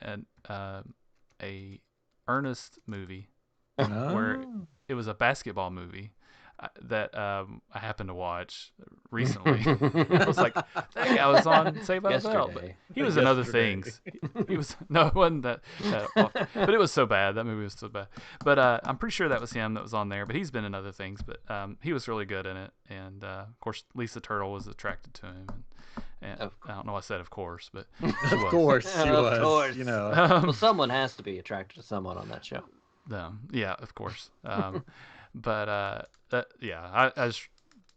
a Ernest movie where Oh. it was a basketball movie. that I happened to watch recently. I was like, that guy was on Saved by the Bell, but Yesterday. he was in other Yesterday. things. He was no, it wasn't that often, but it was so bad. That movie was so bad. But I'm pretty sure that was him that was on there. But he's been in other things. But he was really good in it, and of course Lisa Turtle was attracted to him. And I don't know why I said of course, but she Of was. course, she Of was. course. You know, Well, someone has to be attracted to someone on that show. Yeah, of course. But that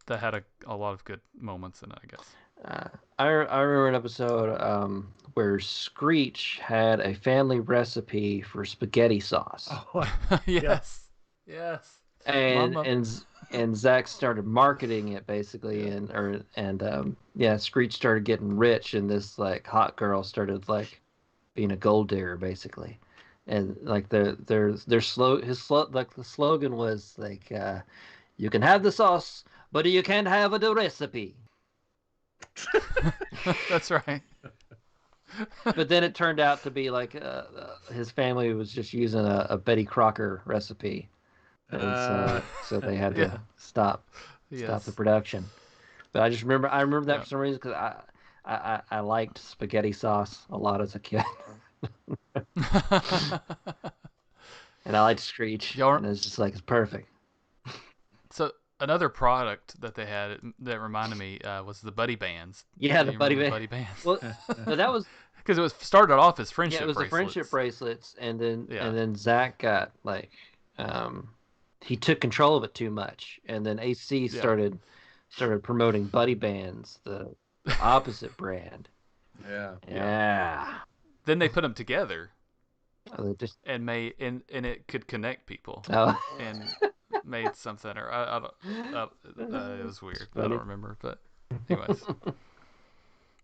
had a lot of good moments in it, I guess. I remember an episode where Screech had a family recipe for spaghetti sauce, oh, Yes. and Mama. and Zach started marketing it basically, Screech started getting rich, and this like hot girl started like being a gold digger basically, and like the slogan was like, you can have the sauce, but you can't have the recipe. That's right. But then it turned out to be like his family was just using a Betty Crocker recipe, and so they had to stop the production. But I remember that for some reason because I liked spaghetti sauce a lot as a kid, and I liked Screech, and it's just like it's perfect. So another product that they had that reminded me was the buddy bands. Yeah, Do the you buddy remember band. Buddy bands. Well, no, that was because it was started off as friendship. Yeah, it was bracelets. the friendship bracelets, and then Zach got like he took control of it too much, and then AC started promoting buddy bands, the opposite brand. Yeah. Then they put them together Oh, and it could connect people and made something or I don't it was weird. I don't remember, but anyways.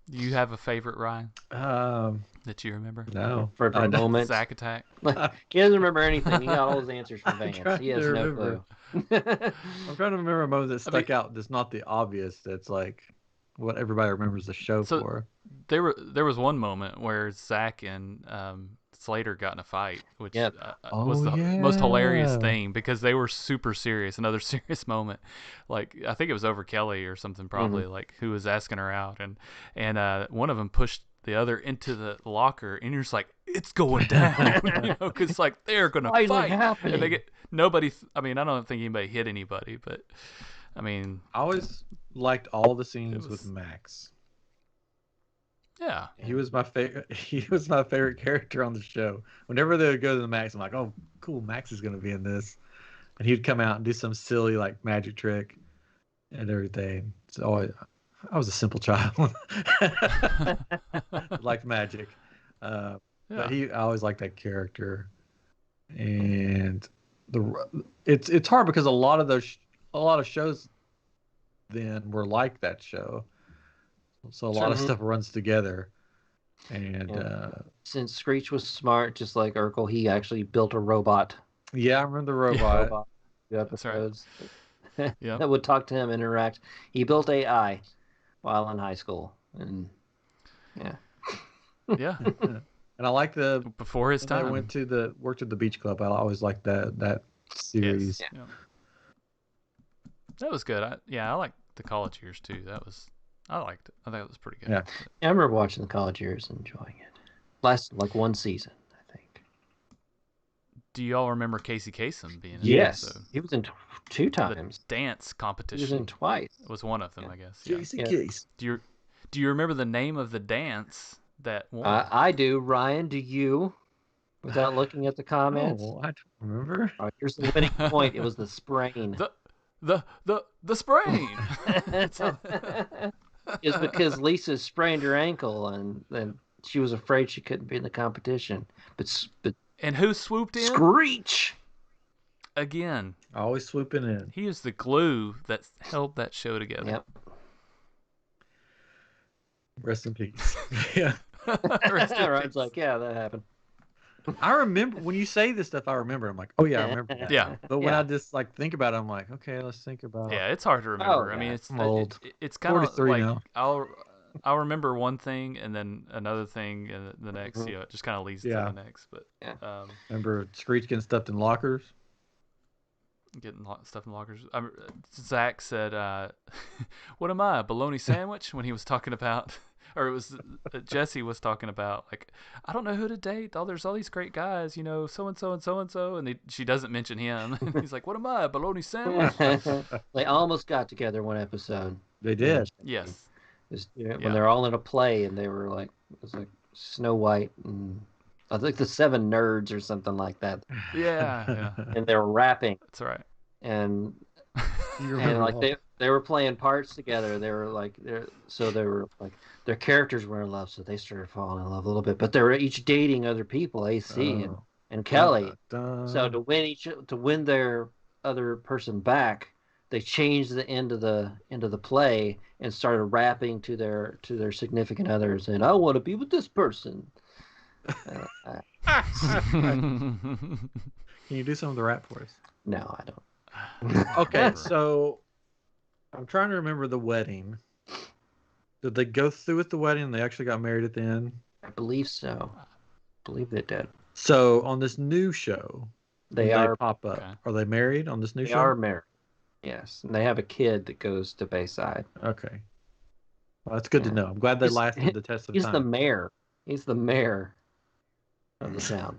Do you have a favorite, Ryan? That you remember? No. For a moment. Zack Attack. He doesn't remember anything. He got all his answers from Vance. He has no clue. I'm trying to remember a moment that stuck out that's not the obvious. That's like what everybody remembers the show for. There was one moment where Zach and Slater got in a fight, which was the most hilarious thing because they were super serious. Another serious moment, like I think it was over Kelly or something, probably like who was asking her out, and one of them pushed the other into the locker, and you're just like, it's going down, because like they're gonna fight, and they get nobody. I mean, I don't think anybody hit anybody, but I mean, I always liked all the scenes with Max. Yeah, he was my favorite. He was my favorite character on the show. Whenever they would go to the Max, I'm like, oh, cool, Max is gonna be in this, and he'd come out and do some silly like magic trick and everything. So I was a simple child, liked magic, but I always liked that character, and it's hard because a lot of shows then were like that show. So a lot of stuff runs together, and since Screech was smart, just like Urkel, he actually built a robot. Yeah, I remember the robot. Episodes that would talk to him, interact. He built AI while in high school, and yeah. And I like before his time. I worked at the beach club. I always liked that series. Yes. Yeah. That was good. I liked the college years too. I liked it. I thought it was pretty good. Yeah, I remember watching the college years and enjoying it. Lasted like one season, I think. Do you all remember Casey Kasem being in Yes, the episode? He was in two times. The dance competition. He was in twice. It was one of them, I guess. Casey Case. Do you remember the name of the dance that won? I do. Ryan, do you? Without looking at the comments. Oh, I don't remember. All right, here's the winning point. It was the sprain. The sprain. It's because Lisa sprained her ankle and she was afraid she couldn't be in the competition. But and who swooped in? Screech. Again. Always swooping in. He is the glue that held that show together. Yep. Rest in peace. Yeah. Ryan's like, yeah, that happened. I remember when you say this stuff. I remember. I'm like, oh yeah, I remember that. Yeah. But when I just like think about it, I'm like, okay, let's think about. Yeah, it's hard to remember. I mean, it's old. It's kind of like now. I'll remember one thing and then another thing and the next. It just kind of leads to the next. But remember Screech getting stuffed in lockers. getting stuff in lockers. Zach said, "What am I, a bologna sandwich?" When he was talking about, or it was Jesse was talking about, like, I don't know who to date. There's all these great guys, so and so and so and so, and she doesn't mention him. And he's like, "What am I, a bologna sandwich?" They almost got together one episode. They did. Yes. When they're all in a play, and they were like, it was like Snow White and I think the Seven Nerds or something like that. Yeah. And they were rapping. That's right. And like they were playing parts together. They were like their characters were in love, so they started falling in love a little bit. But they were each dating other people, AC and Kelly. So to win their other person back, they changed the end of the play and started rapping to their significant others, and I want to be with this person. Can you do some of the rap for us? No, I don't. Okay, so I'm trying to remember the wedding. Did they go through with the wedding and they actually got married at the end? I believe so. I believe they did. So on this new show, they pop up. Okay. Are they married on this new show? They are married. Yes, and they have a kid that goes to Bayside. Okay. Well, that's good to know. I'm glad they lasted the test of time. He's the mayor. He's the mayor of the town.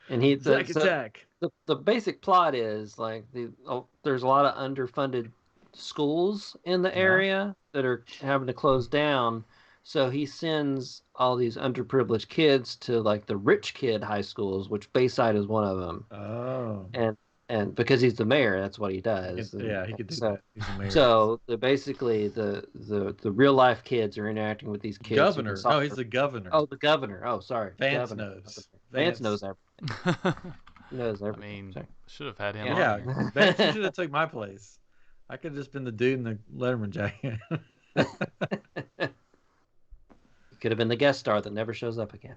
And the basic plot is like there's a lot of underfunded schools in the area that are having to close down. So he sends all these underprivileged kids to like the rich kid high schools, which Bayside is one of them. Oh. And because he's the mayor, that's what he does. He could do that. He's the mayor. So basically the real life kids are interacting with these kids. Governor. No, he's the governor. Oh, the governor. Oh, sorry. Vance knows. Vance knows everything. He knows everything. I mean, should have had him. Yeah, Vance should have took my place. I could have just been the dude in the Letterman jacket. Could have been the guest star that never shows up again.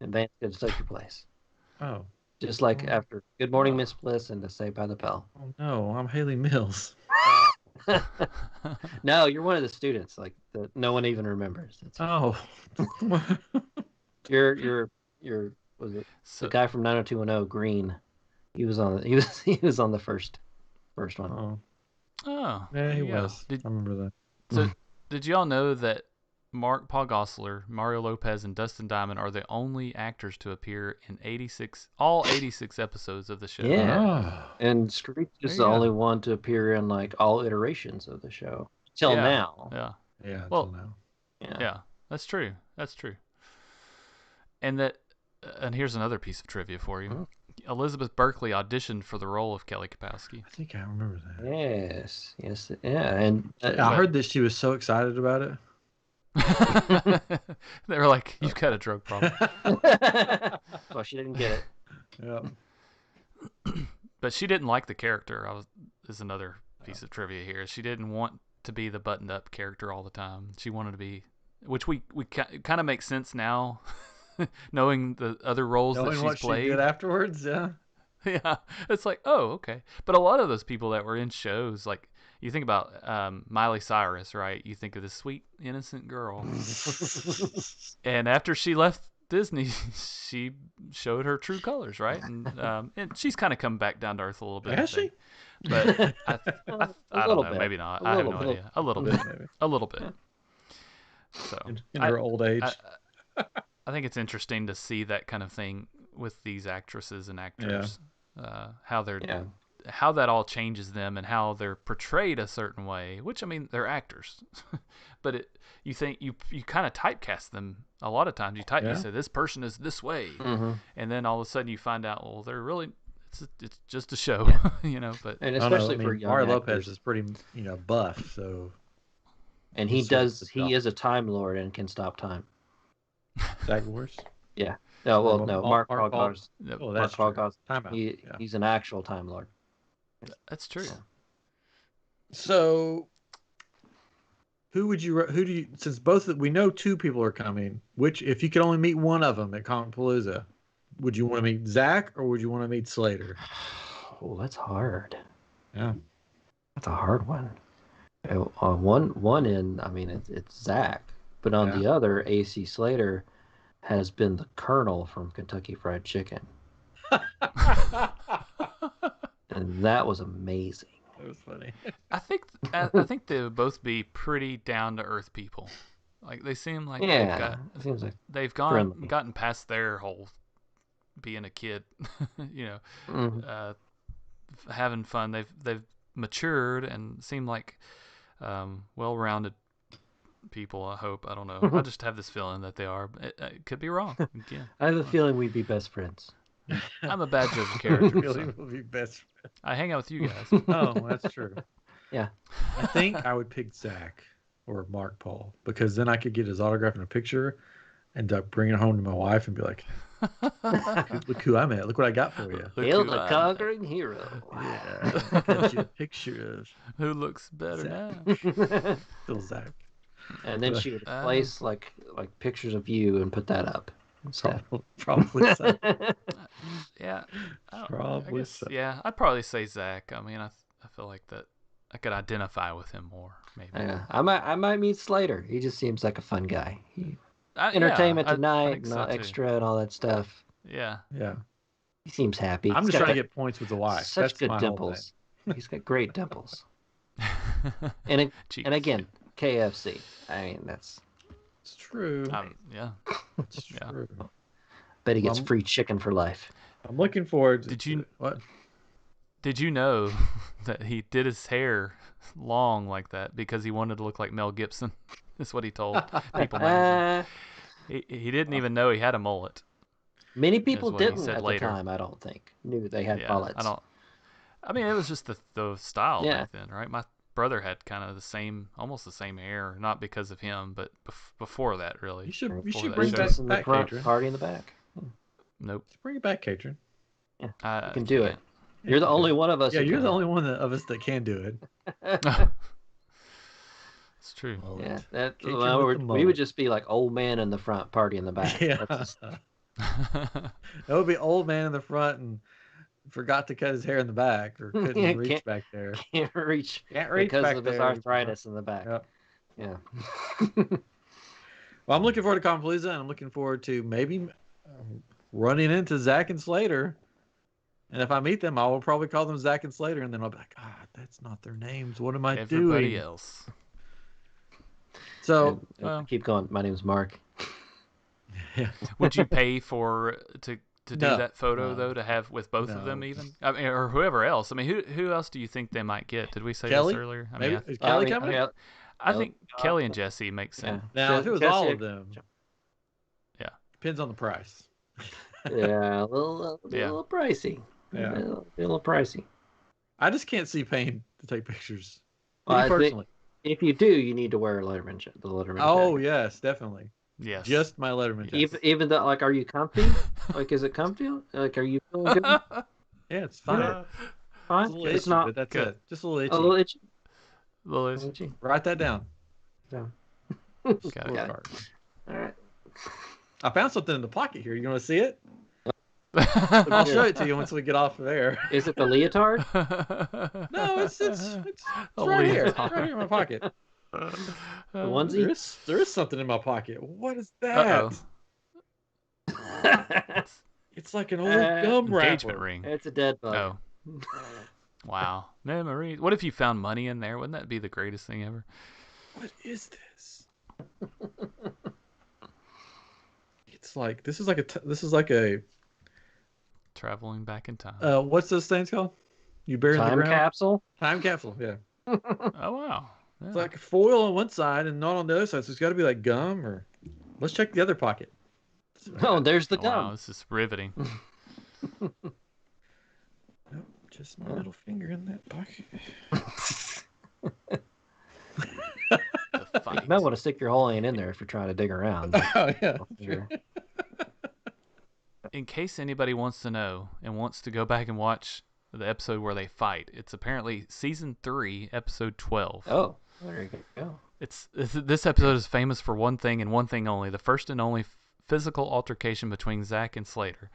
And Vance could have took your place. Oh. Just like after Good Morning, Miss Bliss and to Saved by the Bell. Oh, no, I'm Haley Mills. No, you're one of the students like that no one even remembers. Oh. You're was it the guy from 90210, Green? He was on the first one. Oh. Yeah, he was. I remember that. So did y'all know that Paul Gosselaar, Mario Lopez, and Dustin Diamond are the only actors to appear in all 86 episodes of the show? Yeah. And Screech is the only one to appear in like all iterations of the show till now. Yeah. Yeah. Till now. Yeah. That's true. And here's another piece of trivia for you. Elizabeth Berkley auditioned for the role of Kelly Kapowski. I think I remember that. Yes. Yeah. And I heard that she was so excited about it. They were like, "You've got a drug problem." Well, she didn't get it. Yeah. But she didn't like the character. Is another piece of trivia here. She didn't want to be the buttoned-up character all the time. She wanted to be, which we kind of makes sense now, knowing the other roles that she's played. She did afterwards. Yeah. Yeah. It's like, oh, okay. But a lot of those people that were in shows, like. You think about Miley Cyrus, right? You think of this sweet, innocent girl. And after she left Disney, she showed her true colors, right? And she's kind of come back down to earth a little bit. Has she? But I don't know. Maybe not. I have no idea. A little bit. A little bit. So in her old age. I think it's interesting to see that kind of thing with these actresses and actors. How they're... Yeah. How that all changes them and how they're portrayed a certain way, which I mean they're actors, but you think you kind of typecast them a lot of times. You say this person is this way, and then all of a sudden you find out they're really it's just a show, But and especially for young Mario Lopez is pretty buff, so and he is a Time Lord and can stop time. Star Wars. Yeah. No, Mark Hogwarts. Oh, that's Mark true. He's an actual Time Lord. That's true. So, who do you? Since we know two people are coming, which if you could only meet one of them at Comic-Palooza, would you want to meet Zach or would you want to meet Slater? Oh, that's hard. Yeah, that's a hard one. On one end, I mean it's Zach, but on the other, AC Slater has been the Colonel from Kentucky Fried Chicken. And that was amazing. That was funny. I think they would both be pretty down to earth people. Like they seem like Yeah, it seems like they've friendly. gotten past their whole being a kid, you know, Mhm. having fun. They've matured and seem like well-rounded people. I hope. I don't know. I just have this feeling that they are. It could be wrong. Again, I have a feeling we'd be best friends. I'm a bad judge of character. Really So will be best. I hang out with you guys. Oh, that's true. Yeah. I think I would pick Zach or Mark Paul because then I could get his autograph in a picture and bring it home to my wife and be like, look who I met. Look what I got for you. Hail the conquering hero. Yeah. I got you a picture of Who looks better Zach. now? Still Zach. And then she would place like pictures of you and put that up. Probably so. Yeah. Probably guess, so. yeah, I'd probably say Zach. I mean, I feel like that I could identify with him more, maybe. Yeah, I might meet Slater. He just seems like a fun guy. Entertainment I Tonight think and so, too. Extra and all that stuff. Yeah. Yeah. He seems happy. I'm just trying to get points with the wife. Such That's good my dimples. He's got great dimples. Cheeks. And again, KFC. I mean, that's. It's true. Yeah. It's true. Bet he gets free chicken for life. I'm looking forward to what? Did you know that he did his hair long like that because he wanted to look like Mel Gibson? That's what he told People magazine. He didn't even know he had a mullet. Many people didn't at later. the time, I don't think. Knew they had mullets. I mean, it was just the style back then, right? My brother had kind of almost the same hair, not because of him, but before that, really. You should bring back in the front, party in the back. Nope. Let's bring it back, Katrin. Yeah, you can do it. You're the only one of us. Yeah, you're the only one of us that can do it. It's true. Yeah, we would just be like old man in the front, party in the back. Yeah. That would be old man in the front and forgot to cut his hair in the back or couldn't reach back there. Can't reach because of his arthritis in the back. Yep. Yeah. Well, I'm looking forward to Compalooza, and I'm looking forward to maybe running into Zach and Slater. And if I meet them, I will probably call them Zach and Slater, and then I'll be like, that's not their names. What am I doing? Everybody else. So keep going. My name's Mark. Yeah. Would you pay to do that photo though, to have with both of them even? I mean, or whoever else. I mean, who else do you think they might get? Did we say Kelly? this earlier? I Maybe mean, is Kelly coming? I think Kelly and Jesse make sense. Yeah. Now, if it was all of them, depends on the price. Yeah, a little pricey. Yeah, a little pricey. I just can't see paying to take pictures. Well, personally, if you do, you need to wear the Letterman Oh jacket. Yes, definitely. Yes, just my Letterman jacket. Even though, like, are you comfy? Like, is it comfy? Like, are you feeling good? Yeah, it's fine. Fine. It's a little itchy, but that's good. Just a little itchy. A little itchy. A little itchy. Write that down. Yeah. Got it. All right. I found something in the pocket here. You want to see it? I'll show it to you once we get off of there. Is it the leotard? No, it's right here. It's right here in my pocket. The onesie? There is something in my pocket. What is that? It's like an old gum wrapper. Engagement ring. It's a dead bug. Oh. Wow. Memories. What if you found money in there? Wouldn't that be the greatest thing ever? What is this? It's like this is like a traveling back in time. What's those things called? You bury in the ground? Capsule? Time capsule, yeah. Oh wow. Yeah. It's like foil on one side and not on the other side, so it's got to be like gum or. Let's check the other pocket. Oh, there's the gum. Wow, this is riveting. Nope, just my little finger in that pocket. You might want to stick your whole hand in there if you're trying to dig around. Oh yeah. In case anybody wants to know and wants to go back and watch the episode where they fight, it's apparently season 3, episode 12. Oh, there you go. This episode is famous for one thing and one thing only: the first and only physical altercation between Zach and Slater.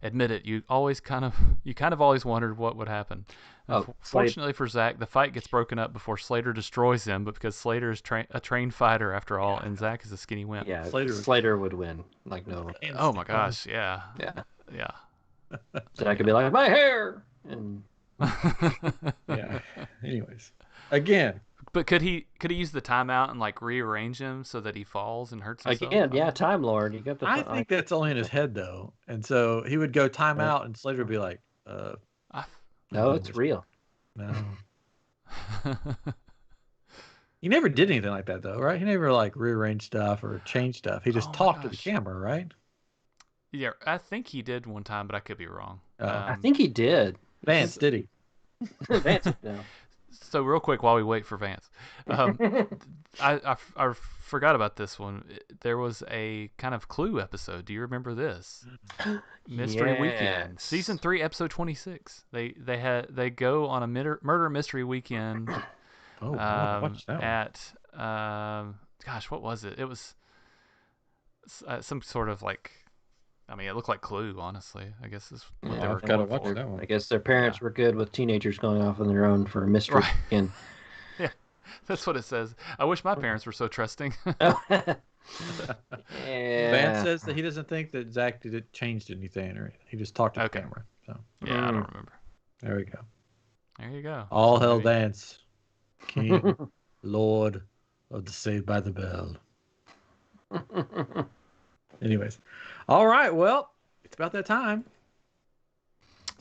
Admit it, you kind of always wondered what would happen. Fortunately for Zach, the fight gets broken up before Slater destroys him, but because Slater is a trained fighter after all, and Zach is a skinny wimp. Yeah, Slater would win. Like, no. Oh my gosh, yeah. Zach could be like, my hair! And Yeah. Anyways, again, But could he use the timeout and like rearrange him so that he falls and hurts himself? Again, yeah, Time Lord. You got the. I think that's only in his head though, and so he would go timeout, and Slater would be like, I, No, it's real. no. He never did anything like that though, right? He never like rearranged stuff or changed stuff. He just Oh my talked to the gosh. camera, right? Yeah, I think he did one time, but I could be wrong. I think he did. Vance, did he? Vance, no. So real quick, while we wait for Vance, I forgot about this one. There was a kind of Clue episode. Do you remember this? Mystery Weekend, season 3, episode 26. They go on a murder mystery weekend. Oh, watch that one. At gosh, what was it? It was some sort of like. I mean, it looked like Clue, honestly. I guess is what they were I've got to going watch for. that one. I guess their parents were good with teenagers going off on their own for a mystery weekend. Yeah, that's what it says. I wish my parents were so trusting. Yeah. Vance says that he doesn't think that Zach changed anything, or he just talked to the camera. So yeah, I don't remember. there we go. There you go. All So hell maybe- Vance, King, Lord of the Saved by the Bell. Anyways, all right. Well, it's about that time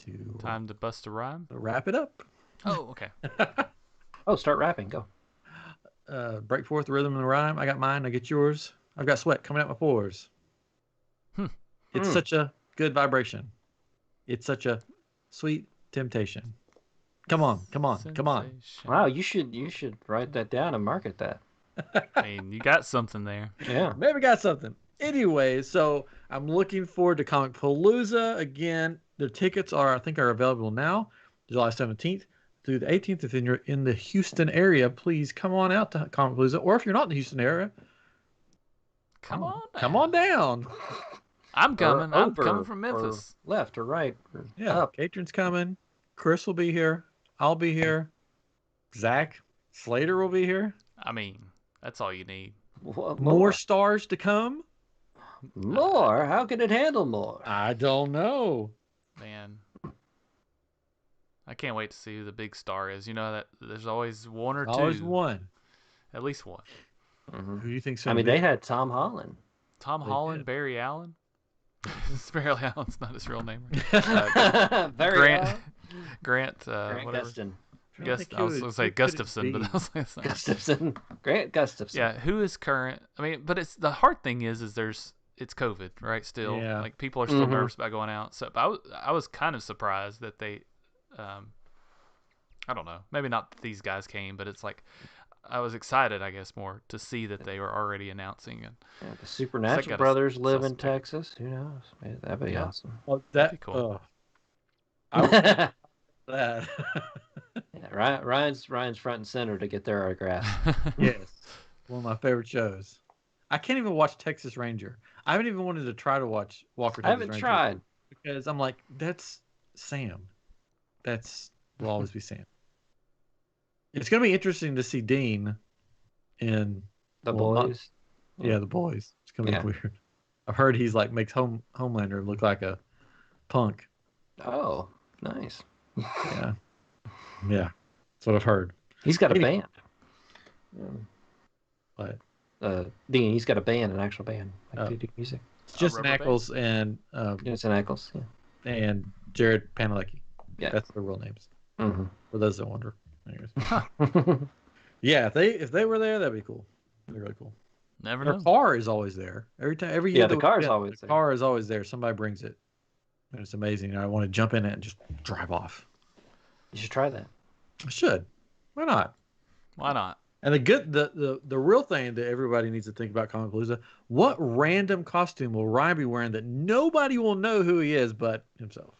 to Time to bust a rhyme. wrap it up. Oh, okay. Oh, start rapping. Go. Break forth the rhythm and the rhyme. I got mine. I get yours. I've got sweat coming out my pores. It's such a good vibration. It's such a sweet temptation. Come on, come on, come on. Sensation. Wow, you should write that down and market that. I mean, you got something there. Yeah. Maybe got something. Anyways, so I'm looking forward to Comic Palooza. Again, the tickets are available now, July 17th through the 18th. If you're in the Houston area, please come on out to Comic Palooza. Or if you're not in the Houston area, Come on. come on down. I'm coming. I'm Over, coming from Memphis. Or left or right. Or Yeah, up. Katrin's coming. Chris will be here. I'll be here. Zach Slater will be here. I mean, that's all you need. What, More stars to come. More? How can it handle more? I don't know. Man. I can't wait to see who the big star is. You know that there's always one or two. Always one. At least one. Who do you think's I gonna mean, be? they had Tom Holland. Tom They Holland, did. Barry Allen. Barry Allen's not his real name. Very Grant. Grant Whatever. Gustin. I was going to say Gustafson, but I was like, that's not- Gustafson. Grant Gustafson. yeah, who is current? I mean, but it's the hard thing is it's COVID, right? Still, Yeah. like people are still Mhm. nervous about going out. So, but I was kind of surprised that they, I don't know, maybe not that these guys came, but it's like I was excited, I guess, more to see that they were already announcing and Yeah, the Supernatural gotta Brothers live in suspect. Texas. Who knows? Maybe that'd be Yeah. awesome. Oh, That'd that be cool. I would yeah, that. Ryan's front and center to get their autograph. Yes, one of my favorite shows. I can't even watch Texas Ranger. I haven't even wanted to try to watch Walker. I Texas haven't Ranger tried. because I'm like, that's Sam. Will always be Sam. It's gonna be interesting to see Dean in The well, not- boys. yeah, the boys. It's gonna Yeah. be weird. I've heard he's like makes Homelander look like a punk. Oh, nice. Yeah, yeah, that's what I've heard. He's got a Anyway. band. But Dean, he's got a band, an actual band. Oh. They do music. it's just Rubber Band? Ackles and Jensen Ackles. Yeah. and Jared Padalecki. Yeah. That's their real names. Mm-hmm. For those that wonder. Anyways. Yeah, if they were there, that'd be cool. That'd be really cool. Never Their know. car is always there. Every year. Yeah, the that we car's get, always the there. car is always there. Somebody brings it, and it's amazing. And I want to jump in it and just drive off. You should try that. I should. Why not? Why not? And the real thing that everybody needs to think about Comic Palooza: what random costume will Ryan be wearing that nobody will know who he is but himself?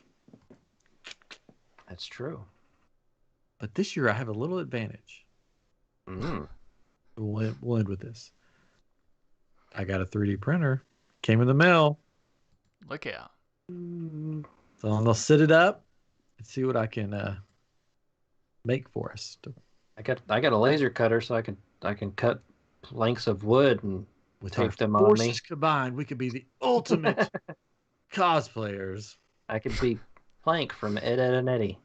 That's true. But this year I have a little advantage. Mm. We'll end with this. I got a 3D printer. Came in the mail. Look out. So I'm gonna set it up and see what I can make for us. I got a laser cutter, so I can cut lengths of wood and With our tape them on me. forces combined, we could be the ultimate cosplayers. I could be Plank from Ed, Ed, and Eddie.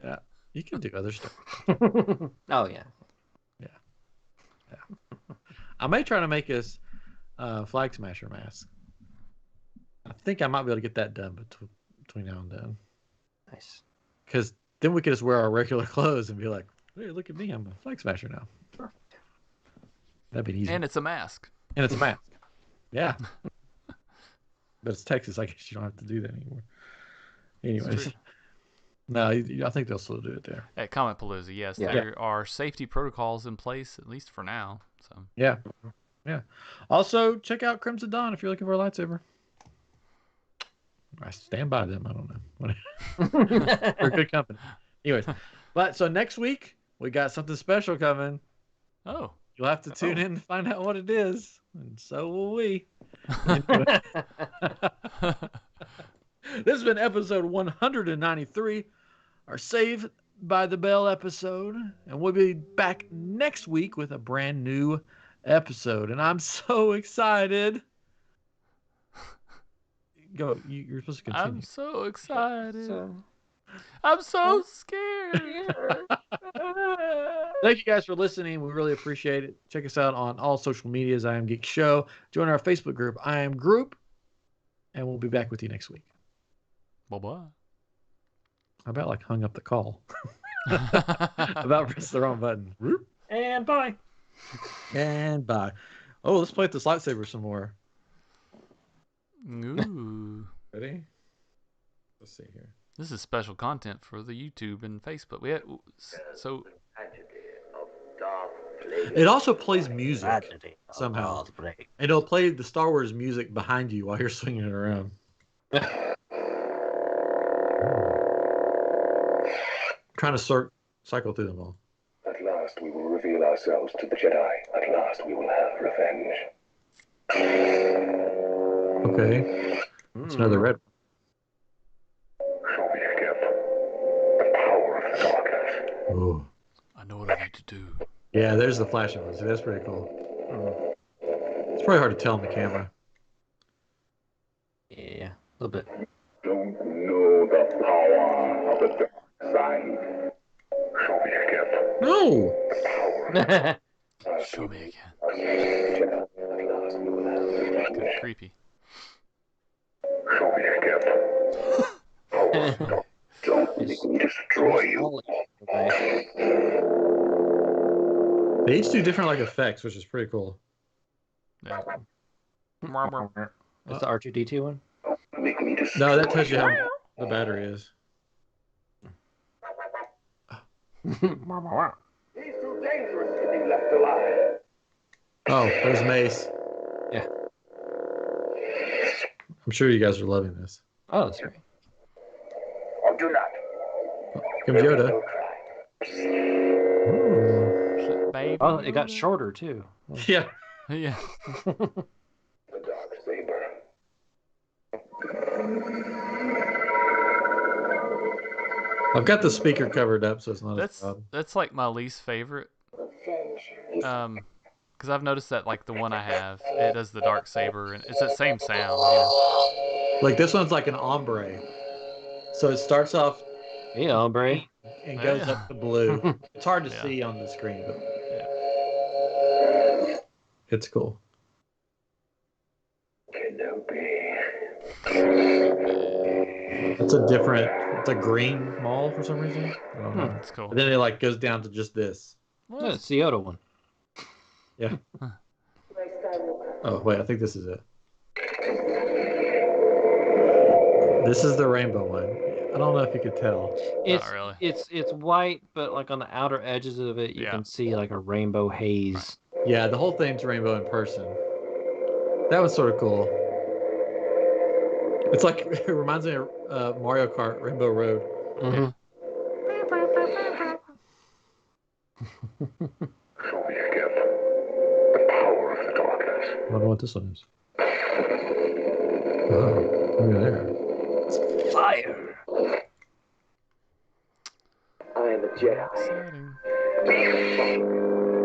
Yeah, you can do other stuff. Oh yeah. I may try to make us Flag Smasher mask. I think I might be able to get that done between now and then. Nice. Because then we could just wear our regular clothes and be like, hey, look at me, I'm a Flag Smasher now. That'd be easy. And it's a mask. And it's a mask. Yeah. But it's Texas. I guess you don't have to do that anymore. Anyways. No, I think they'll still do it there. At Comet Palooza, yes. Yeah. There are safety protocols in place, at least for now. So Yeah. Yeah. Also, check out Crimson Dawn if you're looking for a lightsaber. I stand by them. I don't know. They're good company. Anyways, but so next week we got something special coming. Oh. You'll have to tune in to find out what it is, and so will we. This has been episode 193, our Saved by the Bell episode, and we'll be back next week with a brand new episode, and I'm so excited. Go, you're supposed to continue. I'm so excited. I'm so scared. Thank you guys for listening. We really appreciate it. Check us out on all social medias, iamGEEKshow. Join our Facebook group, iamGroup, and we'll be back with you next week. Bye-bye. How about like hung up the call? About press the wrong button. And bye. And bye. Oh, let's play with this lightsaber some more. Ooh. Ready? Let's see here. This is special content for the YouTube and Facebook. We had, so it also plays music somehow. And it'll play the Star Wars music behind you while you're swinging it around. Trying to cycle through them all. At last we will reveal ourselves to the Jedi. At last we will have revenge. Okay. It's another red Show me, Skip. The power of the darkness. one. Oh. I know what I need to do. Yeah, there's the flashing one. See, that's pretty cool. It's probably hard to tell on the camera. Yeah, a little bit. Don't know the power of the dark side. Show me, Skip. No! The power of Show me again. Jedi. At last we will have Kind revenge. of creepy. Show me, Skip. Power of the dark. Don't make me destroy you. They each do different like effects, which is pretty cool. Yeah. That's the R2D2 one? Make me destroy No, that tells you how the battery is. He's too dangerous to be left alive. Oh, there's Mace. Yeah. I'm sure you guys are loving this. Oh, that's right. Or do not. Here comes Yoda. No try. Ooh. Baby. Oh, it got shorter too. Yeah. Yeah. The dark saber. I've got the speaker covered up, so it's not as loud. That's like my least favorite. Because I've noticed that like the one I have, it does the dark saber, and it's that same sound. You know? Like this one's like an ombre. So it starts off Yeah, hombre. and goes Yeah. up to blue. It's hard to Yeah. see on the screen, but Yeah. it's cool. It's a green mall for some reason. I don't know. It's cool. But then it like goes down to just this. Yeah, it's the Yoda one. Yeah. Oh wait, I think this is it. This is the rainbow one. I don't know if you could tell. It's really. it's white, but like on the outer edges of it, you Yeah. can see like a rainbow haze. Yeah, the whole thing's rainbow in person. That was sort of cool. It's like it reminds me of Mario Kart Rainbow Road. Mhm. Show me, Skip. The power of the darkness. I don't know what this one is. Oh, look at there. Fire. I am a Jedi. Exciting.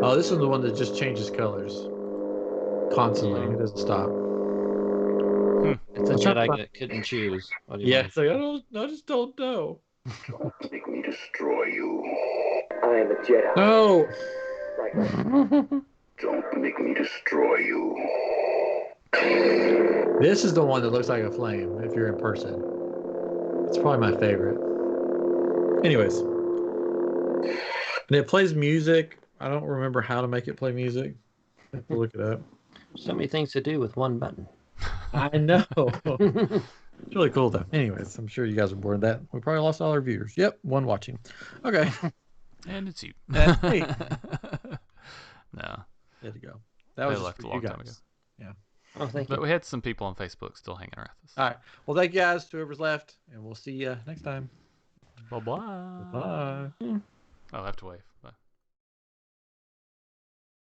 Oh, this is the one that just changes colors constantly. It doesn't stop. It's a I'm trying to Jedi find- that couldn't choose. What do you Yeah, mean? it's like I just don't know. Don't make me destroy you. I am a Jedi. No. Don't make me destroy you. This is the one that looks like a flame if you're in person. It's probably my favorite. Anyways. And it plays music. I don't remember how to make it play music. I have to look it up. So many things to do with one button. I know. It's really cool though. Anyways, I'm sure you guys are bored of that. We probably lost all our viewers. Yep, one watching. Okay. And it's you. That's me. No. There you go. That They was just left for a you long guys. time ago. Yeah. Oh, thank But you. we had some people on Facebook still hanging around with us. All right. Well, thank you guys to whoever's left, and we'll see you next time. Bye-bye. Bye. I'll have to wave.